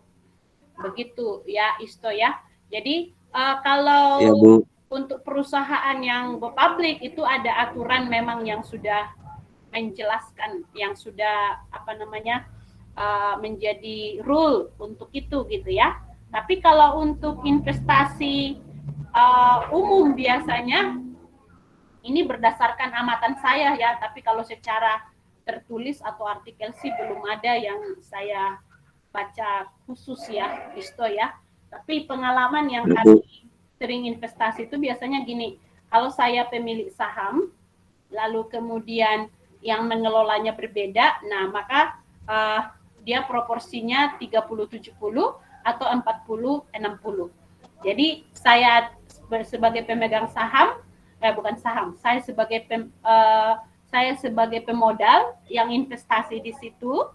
Begitu ya Isto ya. Jadi kalau Ya, Bu. untuk perusahaan yang go public itu ada aturan memang yang sudah menjelaskan, yang sudah menjadi rule untuk itu gitu ya. Tapi kalau untuk investasi umum biasanya ini berdasarkan amatan saya ya, tapi kalau secara tertulis atau artikel sih belum ada yang saya baca khusus ya, Isto ya. Tapi pengalaman yang kami sering investasi itu biasanya gini, kalau saya pemilik saham, lalu kemudian yang mengelolanya berbeda, nah maka dia proporsinya 30-70 atau 40-60. Jadi saya sebagai pemegang saham, bukan saham, saya sebagai pemodal yang investasi di situ,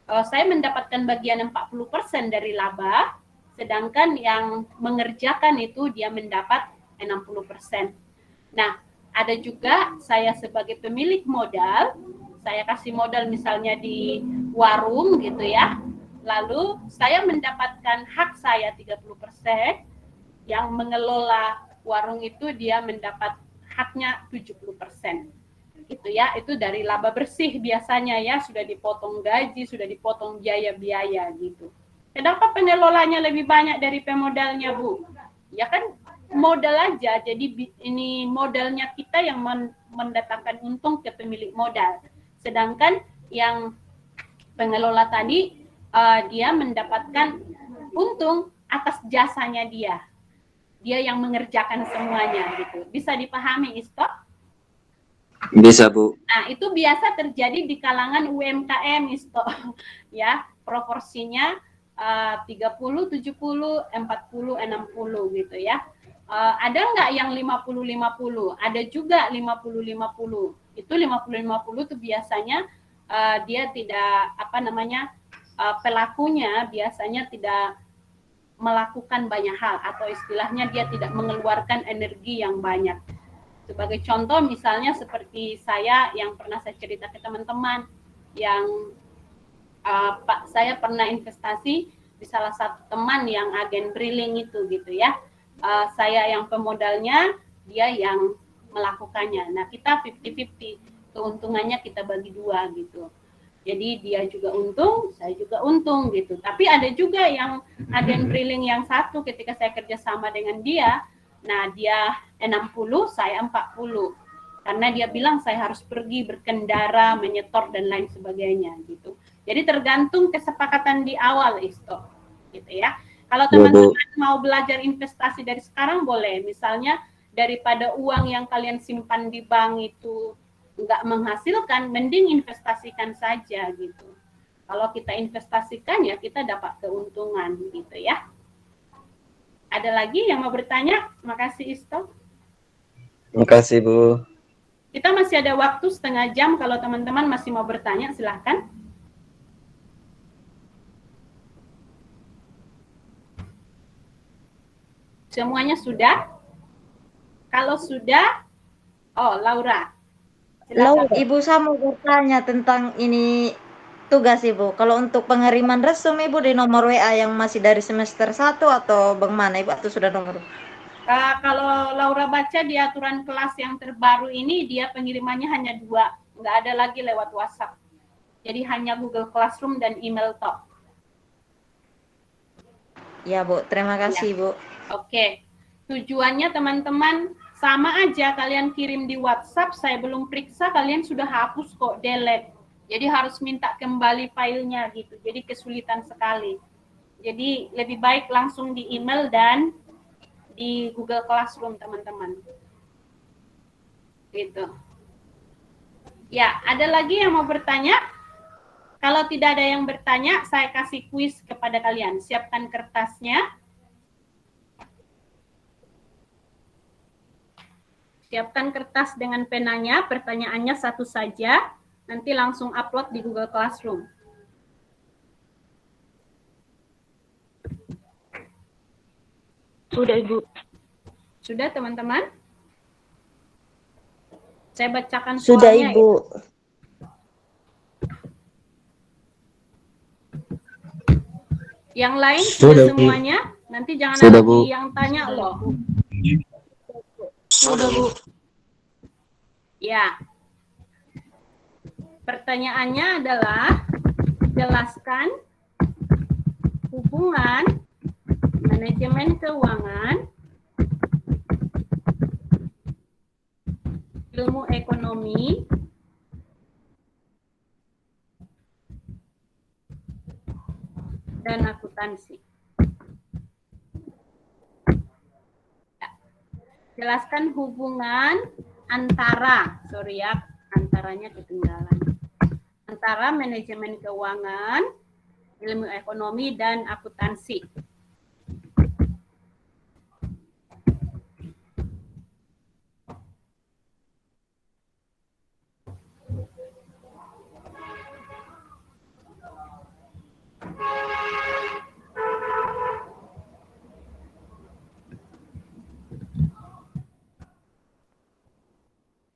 saya mendapatkan bagian 40% dari laba, sedangkan yang mengerjakan itu dia mendapat 60%. Nah, ada juga saya sebagai pemilik modal, saya kasih modal misalnya di warung gitu ya, lalu saya mendapatkan hak saya 30%, yang mengelola warung itu dia mendapat haknya 70%. Itu ya, itu dari laba bersih biasanya ya, sudah dipotong gaji, sudah dipotong biaya-biaya gitu. Kenapa pengelolanya lebih banyak dari pemodalnya, Bu? Ya kan modal aja, jadi ini modalnya kita yang mendatangkan untung ke pemilik modal. Sedangkan yang pengelola tadi, dia mendapatkan untung atas jasanya dia. Dia yang mengerjakan semuanya gitu. Bisa dipahami, Isto? Bisa, Bu. Nah, itu biasa terjadi di kalangan UMKM, Isto. Ya, proporsinya 30, 70, 40, 60 gitu ya. Ada nggak yang 50-50? Ada juga 50-50. Itu 50-50 itu biasanya dia tidak, pelakunya biasanya tidak melakukan banyak hal, atau istilahnya dia tidak mengeluarkan energi yang banyak. Sebagai contoh misalnya seperti saya yang pernah saya cerita ke teman-teman, yang saya pernah investasi di salah satu teman yang agen briling itu gitu ya. Saya yang pemodalnya, dia yang melakukannya. Nah, kita 50-50, keuntungannya kita bagi dua gitu. Jadi dia juga untung, saya juga untung gitu. Tapi ada juga yang agen briling yang satu, ketika saya kerjasama dengan dia, nah dia 60, saya 40. Karena dia bilang saya harus pergi berkendara, menyetor dan lain sebagainya gitu. Jadi tergantung kesepakatan di awal, Isto. Gitu ya. Kalau teman-teman mau belajar investasi dari sekarang boleh. Misalnya daripada uang yang kalian simpan di bank itu nggak menghasilkan, mending investasikan saja gitu. Kalau kita investasikan ya kita dapat keuntungan gitu ya. Ada lagi yang mau bertanya? Makasih, Isto. Makasih, Bu. Kita masih ada waktu setengah jam, kalau teman-teman masih mau bertanya silahkan. Semuanya sudah? Kalau sudah, Laura. Laura, Ibu saya mau bertanya tentang ini tugas Ibu. Kalau untuk pengiriman resume Ibu di nomor WA yang masih dari semester 1 atau bagaimana Ibu, atau sudah nomor? Kalau Laura baca di aturan kelas yang terbaru ini, dia pengirimannya hanya 2, nggak ada lagi lewat WhatsApp. Jadi hanya Google Classroom dan email top. Ya Bu, terima kasih Bu. Oke, tujuannya teman-teman sama aja, kalian kirim di WhatsApp, saya belum periksa, kalian sudah hapus kok, delete. Jadi harus minta kembali filenya gitu, jadi kesulitan sekali. Jadi lebih baik langsung di email dan di Google Classroom teman-teman. Gitu. Ya, ada lagi yang mau bertanya? Kalau tidak ada yang bertanya, saya kasih kuis kepada kalian. Siapkan kertasnya. Siapkan kertas dengan penanya, pertanyaannya satu saja, nanti langsung upload di Google Classroom. Sudah, Ibu. Sudah, teman-teman? Saya bacakan Sudah, soalnya. Ibu. Yang lain sudah semuanya? Nanti jangan ada lagi yang tanya loh. Sudah, Bu. Ya. Pertanyaannya adalah, jelaskan hubungan manajemen keuangan, ilmu ekonomi, dan akuntansi. Ya. Jelaskan hubungan antara, antaranya ketinggalan. Antara manajemen keuangan, ilmu ekonomi, dan akuntansi.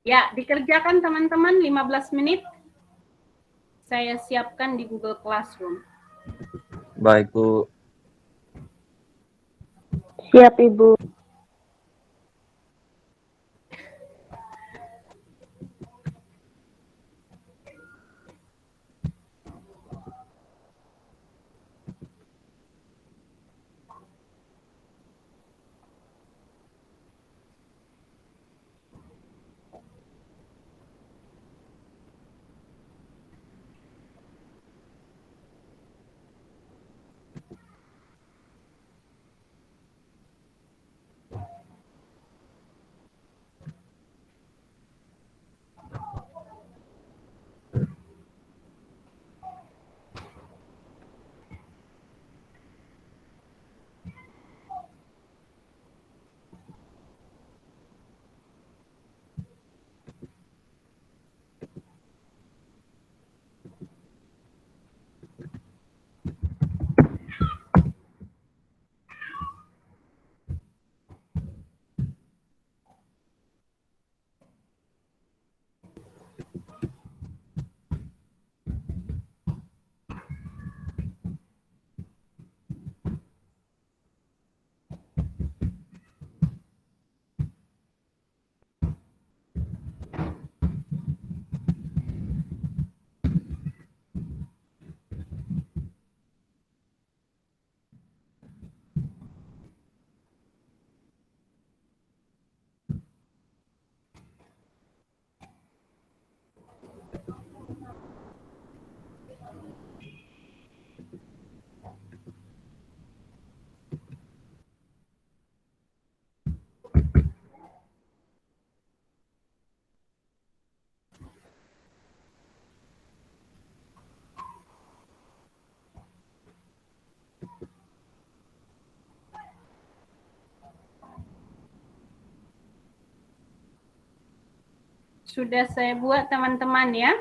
Ya, dikerjakan teman-teman 15 menit. Saya siapkan di Google Classroom. Baik, Bu. Siap, Ibu. Sudah saya buat teman-teman ya.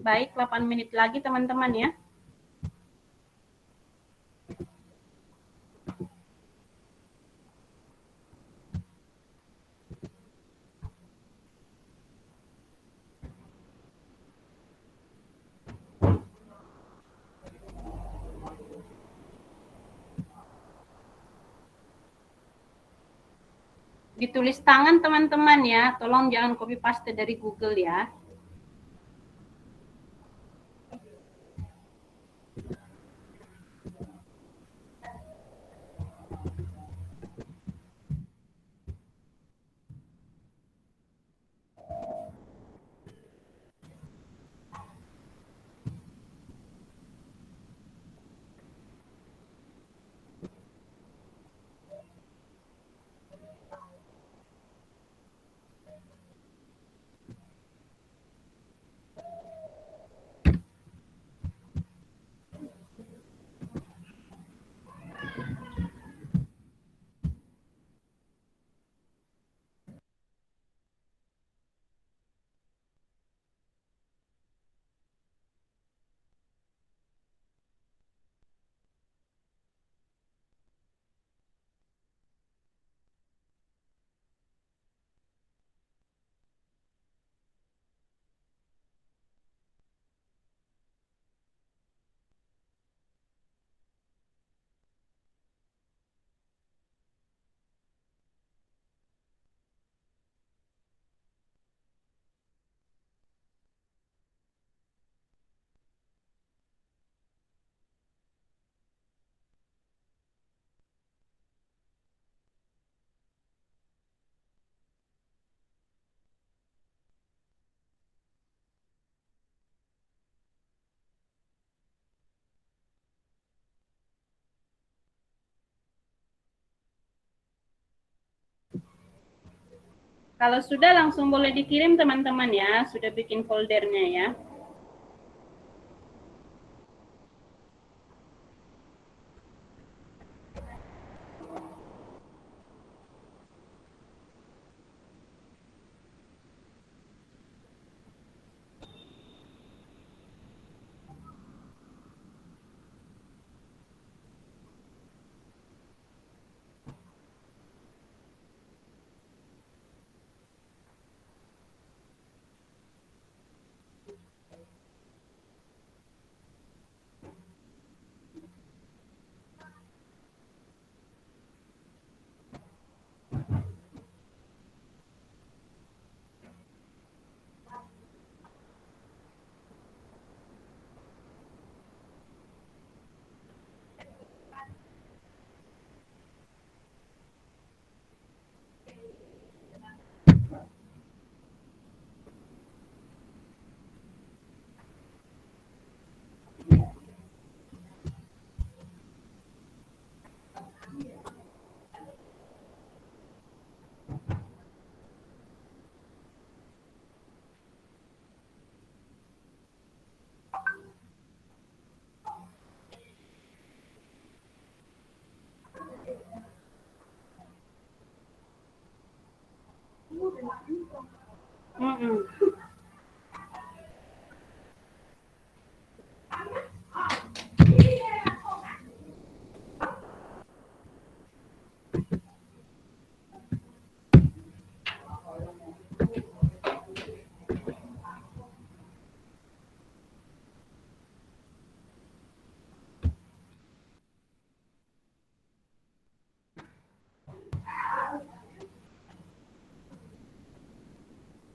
Baik, 8 menit lagi teman-teman ya. Ditulis tangan teman-teman ya, tolong jangan copy paste dari Google ya. Kalau sudah langsung boleh dikirim teman-teman ya, sudah bikin foldernya ya.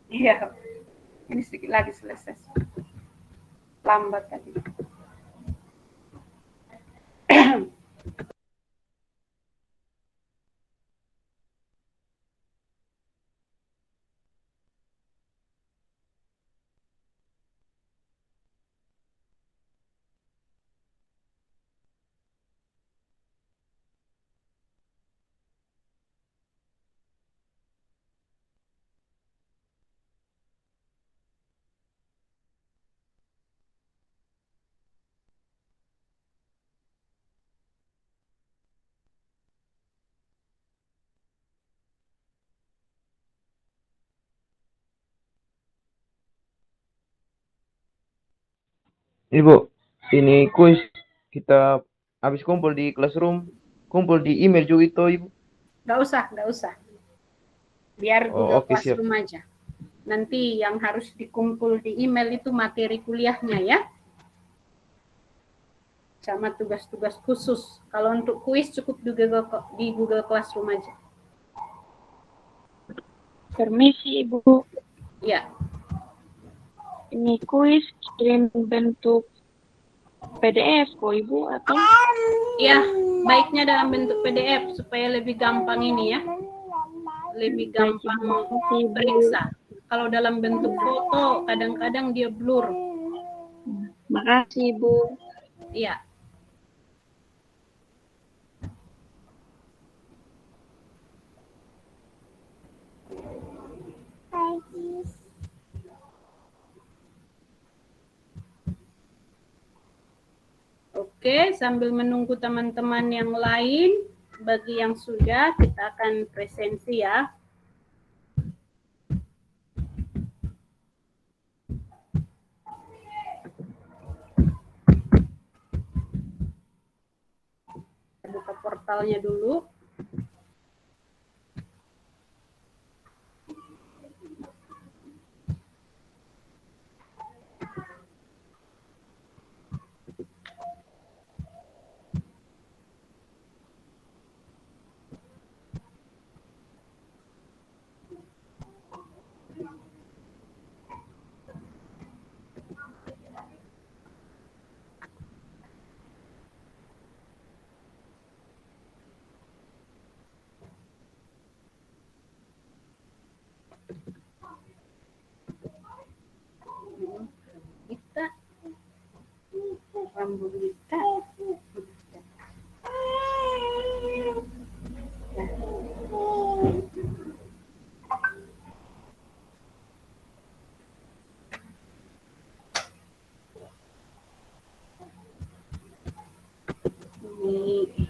Iya, ini sedikit lagi selesai. Lambat tadi. Ibu, ini kuis kita habis kumpul di classroom, kumpul di email juga itu, Ibu. Nggak usah. Biar Oh, Google oke, siap. Classroom aja. Nanti yang harus dikumpul di email itu materi kuliahnya ya. Sama tugas-tugas khusus. Kalau untuk kuis cukup di Google Classroom aja. Permisi, Ibu. Ya. Ini kuis kirim bentuk PDF kok, Ibu, atau? Ya, baiknya dalam bentuk PDF supaya lebih gampang ini ya. Lebih gampang periksa. Kalau dalam bentuk foto, kadang-kadang dia blur. Makasih, Ibu. Iya. Oke, sambil menunggu teman-teman yang lain, bagi yang sudah, kita akan presensi ya. Buka portalnya dulu. Kita rambut kita. Ini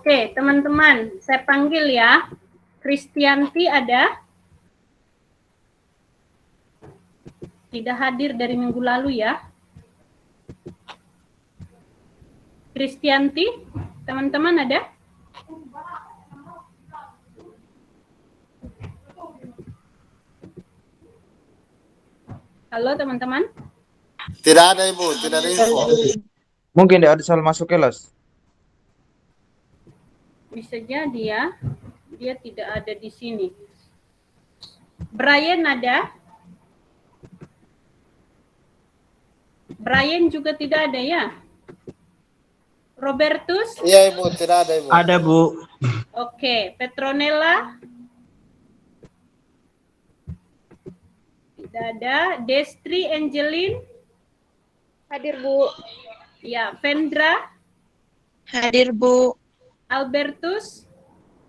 Oke, teman-teman, saya panggil ya. Kristianti ada? Tidak hadir dari minggu lalu ya. Kristianti, teman-teman ada? Halo teman-teman. Tidak ada Ibu, tidak ada info. Mungkin dia ada salah masuk kelas. Bisa jadi ya, dia tidak ada di sini. Brian ada? Brian juga tidak ada ya? Robertus? Iya Ibu, tidak ada Ibu. Ada Bu. Oke, Petronella? Tidak ada. Destri Angelin? Hadir Bu. Ya, Vendra? Hadir Bu. Albertus?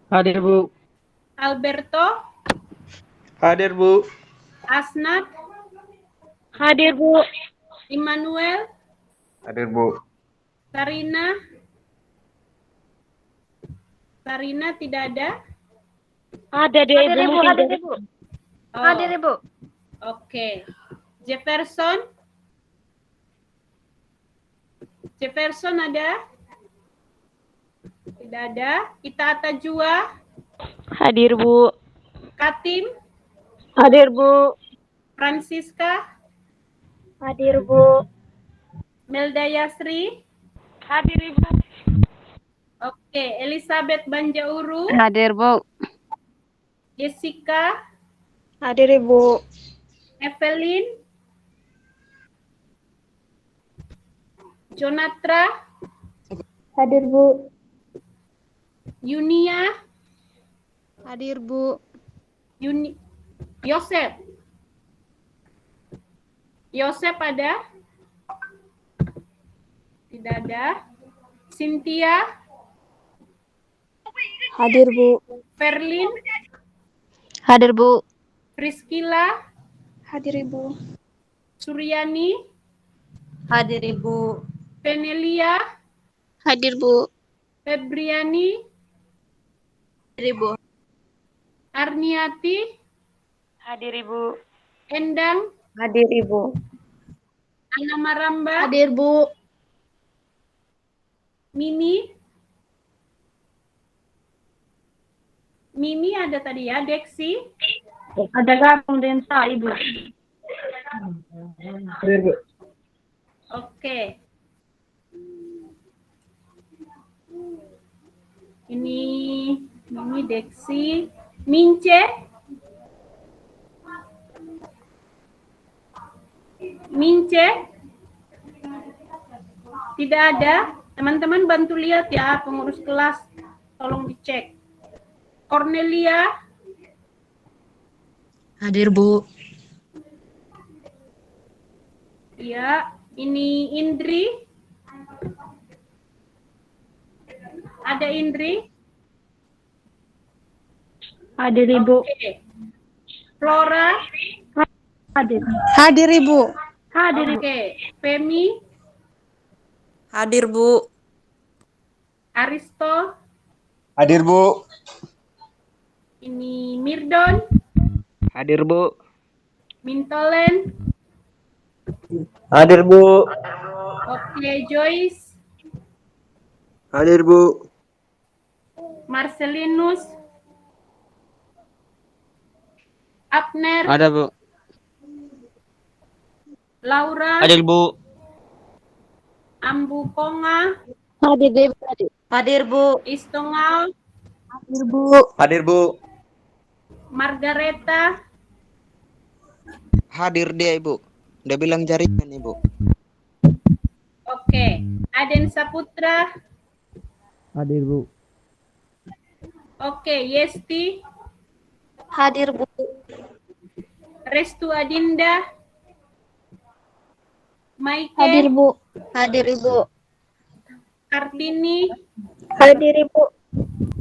Hadir Bu. Alberto? Hadir Bu. Asnat? Hadir Bu. Immanuel? Hadir Bu. Sarina? Sarina tidak ada? Ada deh Hadir Ibu. Ibu, mungkin hadir dari- Ibu. Oh, Hadir Ibu. Oke. Jefferson? Jefferson ada? Tidak ada. Ita Atajua? Hadir Bu. Katim? Hadir Bu. Francisca? Hadir Bu. Melda Yasri? Hadir Ibu. Oke. Elizabeth Banjauru? Hadir Bu. Jessica? Hadir Ibu. Evelyn? Jonatra? Hadir Bu. Yunia? Hadir Bu. Yosef? Yosef ada? Tidak ada. Cynthia? Hadir Bu. Ferlin? Hadir Bu. Priscilla? Hadir Ibu. Suryani? Hadir Ibu. Penelia? Hadir Bu. Febriani? Hadir Ibu. Arniati? Hadir Ibu. Endang? Hadir Ibu. Ana Maramba? Hadir Bu. Mimi? Mimi ada tadi ya, Dexi? Ada gabung dengan saya Ibu. Hadir Bu. Oke. Ini Dexi. Mince? Mince? Tidak ada. Teman-teman bantu lihat ya, pengurus kelas. Tolong dicek. Cornelia? Hadir Bu. Ya, ini Indri. Ada Indri? Hadir Ibu. Oke. Flora? Hadir. Hadir Ibu. Hadir Ibu. Oke. Femi? Hadir Bu. Aristo? Hadir Bu. Ini Mirdon? Hadir, Bu. Mintolen. Hadir, Bu. Oke, Joyce. Hadir, Bu. Marcelinus. Abner. Ada, Bu. Laura. Hadir, Bu. Ambu Konga. Hadir deh, Hadir, Bu. Istongal. Hadir, Bu. Hadir, Bu. Margareta. Hadir dia, Ibu. Udah bilang jaringan, Ibu. Oke. Aden Saputra. Hadir, Bu. Oke, Yesti. Hadir, Bu. Restu Adinda. Maike. Hadir, Bu. Hadir, Ibu. Kartini. Hadir, Ibu.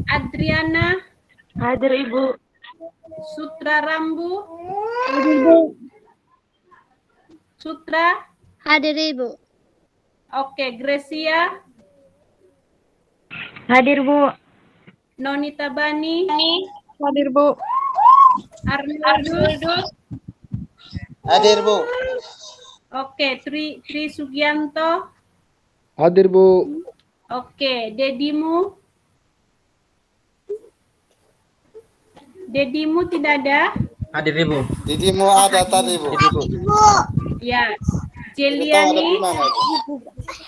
Adriana. Hadir, Ibu. Sutra Rambu. Hadir, Bu. Sutra. Hadir, Ibu. Oke, Gracia. Hadir, Bu. Nonita Bani. Hadir, Bu. Arnoldus. Hadir, Bu. Oke, Tri Sugianto. Hadir, Bu. Oke, Dedimu. Dedimu tidak ada? Hadir, Ibu. Didimu ada tadi, Bu. Ya. Kita tahu ada di Jeliani. mana, Bu.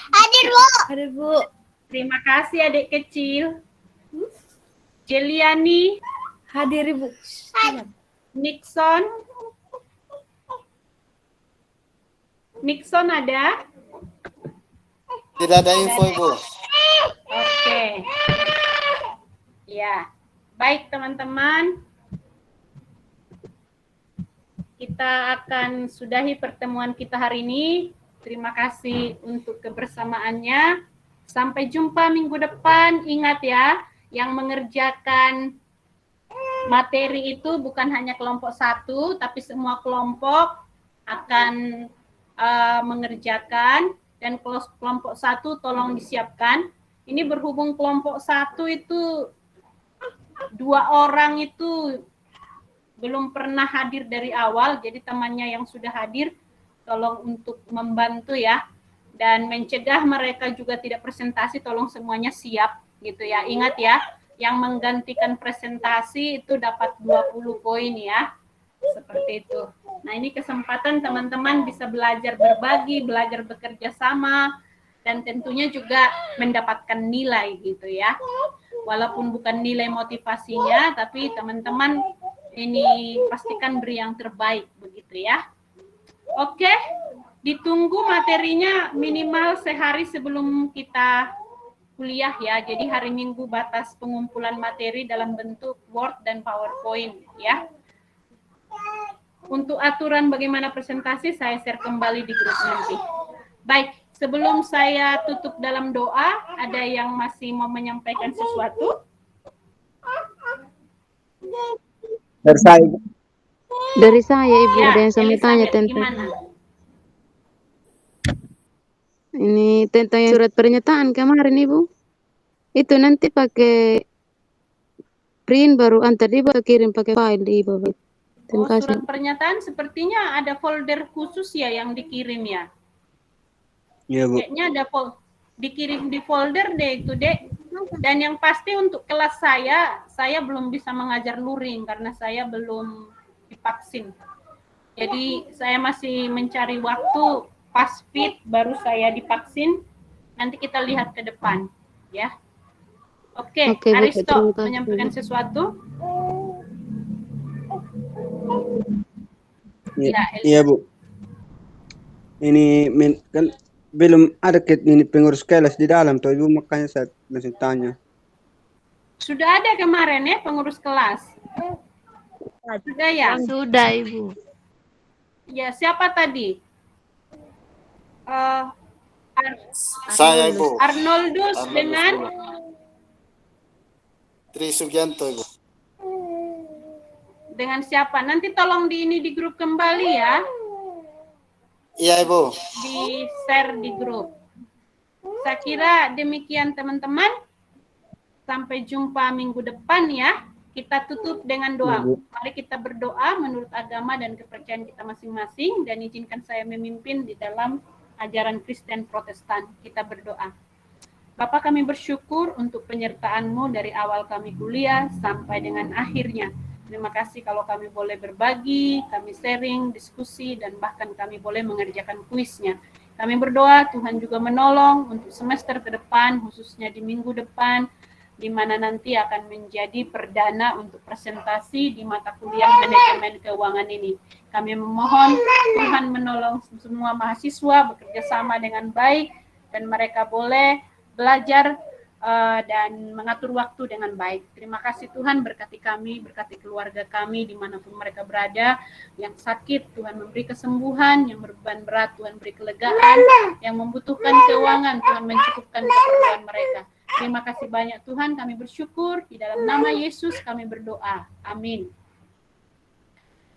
Hadir, Bu. Hadir, Bu. Terima kasih adik kecil. Jeliani. Hadir, Ibu. Nixon. Nixon ada? Tidak ada info, Ibu. Oke. Ya. Baik teman-teman. Kita akan sudahi pertemuan kita hari ini. Terima kasih untuk kebersamaannya. Sampai jumpa minggu depan. Ingat ya, yang mengerjakan materi itu bukan hanya kelompok 1, tapi semua kelompok akan mengerjakan, dan kelompok 1 tolong disiapkan. Ini berhubung kelompok 1 itu 2 orang itu belum pernah hadir dari awal, jadi temannya yang sudah hadir tolong untuk membantu ya, dan mencegah mereka juga tidak presentasi, tolong semuanya siap gitu ya. Ingat ya, yang menggantikan presentasi itu dapat 20 poin ya, seperti itu. Nah, ini kesempatan teman-teman bisa belajar berbagi, belajar bekerja sama, dan tentunya juga mendapatkan nilai gitu ya. Walaupun bukan nilai motivasinya, tapi teman-teman ini pastikan beri yang terbaik begitu ya. Oke, ditunggu materinya minimal sehari sebelum kita kuliah ya. Jadi hari Minggu batas pengumpulan materi dalam bentuk Word dan PowerPoint ya. Untuk aturan bagaimana presentasi saya share kembali di grup nanti. Baik, sebelum saya tutup dalam doa, ada yang masih mau menyampaikan sesuatu? Dari saya. Dari saya, Ibu, Ya, ada yang saya mau tanya Elizabeth, tentang gimana? ini tentang yang surat pernyataan kemarin, Ibu. Itu nanti pakai print baru antar Ibu atau kirim pakai file di Ibu. Terima kasih. Surat pernyataan sepertinya ada folder khusus ya yang dikirim ya. Iya, Bu. Kayaknya ada dikirim di folder deh itu, Dek. Dan yang pasti untuk kelas saya belum bisa mengajar luring karena saya belum divaksin. Jadi saya masih mencari waktu pas fit baru saya divaksin. Nanti kita lihat ke depan, ya. Oke, Oke, Bu, Aristo terima kasih. menyampaikan sesuatu. Iya, Bu. Ini kan belum ada ini pengurus kelas di dalam tuh, Ibu, makanya saya masih tanya. Sudah ada kemarin ya pengurus kelas? Sudah ya? Sudah, Ibu. Ya, siapa tadi? Saya, Ibu. Arnoldus dengan Tri Sugianto, Ibu. dengan siapa? Nanti tolong di grup kembali ya. Iya, Ibu. Di share di grup. Saya kira demikian teman-teman. Sampai jumpa minggu depan ya. Kita tutup dengan doa. Mari kita berdoa menurut agama dan kepercayaan kita masing-masing, dan izinkan saya memimpin di dalam ajaran Kristen Protestan. Kita berdoa. Bapa, kami bersyukur untuk penyertaan-Mu dari awal kami kuliah sampai dengan akhirnya. Terima kasih kalau kami boleh berbagi, kami sharing, diskusi, dan bahkan kami boleh mengerjakan kuisnya. Kami berdoa Tuhan juga menolong untuk semester ke depan, khususnya di minggu depan, di mana nanti akan menjadi perdana untuk presentasi di mata kuliah manajemen keuangan ini. Kami memohon Tuhan menolong semua mahasiswa bekerja sama dengan baik, dan mereka boleh belajar dan mengatur waktu dengan baik. Terima kasih Tuhan, berkati kami, berkati keluarga kami dimanapun mereka berada. Yang sakit Tuhan memberi kesembuhan, yang berbeban berat Tuhan beri kelegaan, yang membutuhkan keuangan Tuhan mencukupkan keperluan mereka. Terima kasih banyak Tuhan, kami bersyukur, di dalam nama Yesus kami berdoa. Amin.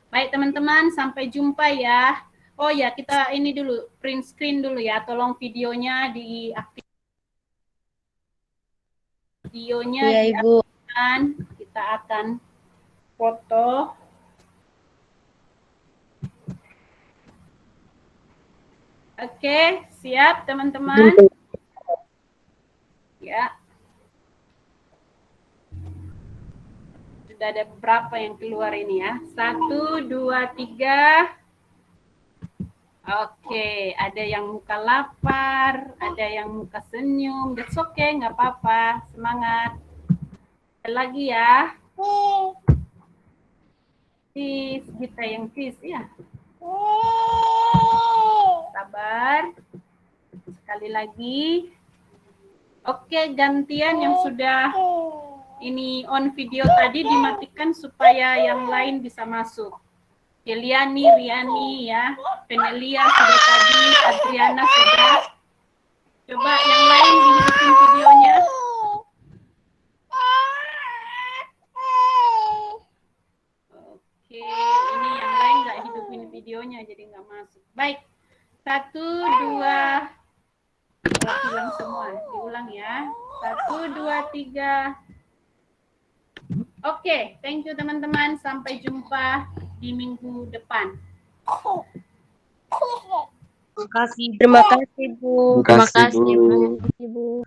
Baik teman-teman, sampai jumpa ya. Oh ya, kita ini dulu, print screen dulu ya, tolong videonya diaktifkan. Iya, Ibu. Kita akan foto. Oke, siap teman-teman? Ya. Sudah ada beberapa yang keluar ini ya. 1, 2, 3. Oke, ada yang muka lapar, ada yang muka senyum. That's okay, nggak apa-apa. Semangat. Ada lagi ya. Tis, kita yang tis ya. Sabar. Sekali lagi. Oke, gantian yang sudah ini on video tadi dimatikan supaya yang lain bisa masuk. Keliani, Riani ya, Penelia sudah tadi, Adriana sudah. Coba yang lain dihidupin videonya. Oke, ini yang lain nggak hidupin videonya jadi nggak masuk. Baik, 1, 2. Ulang semua, diulang ya. 1, 2, 3. Oke, thank you teman-teman. Sampai jumpa di minggu depan. Terima kasih Bu. Terima kasih Bu. Bu.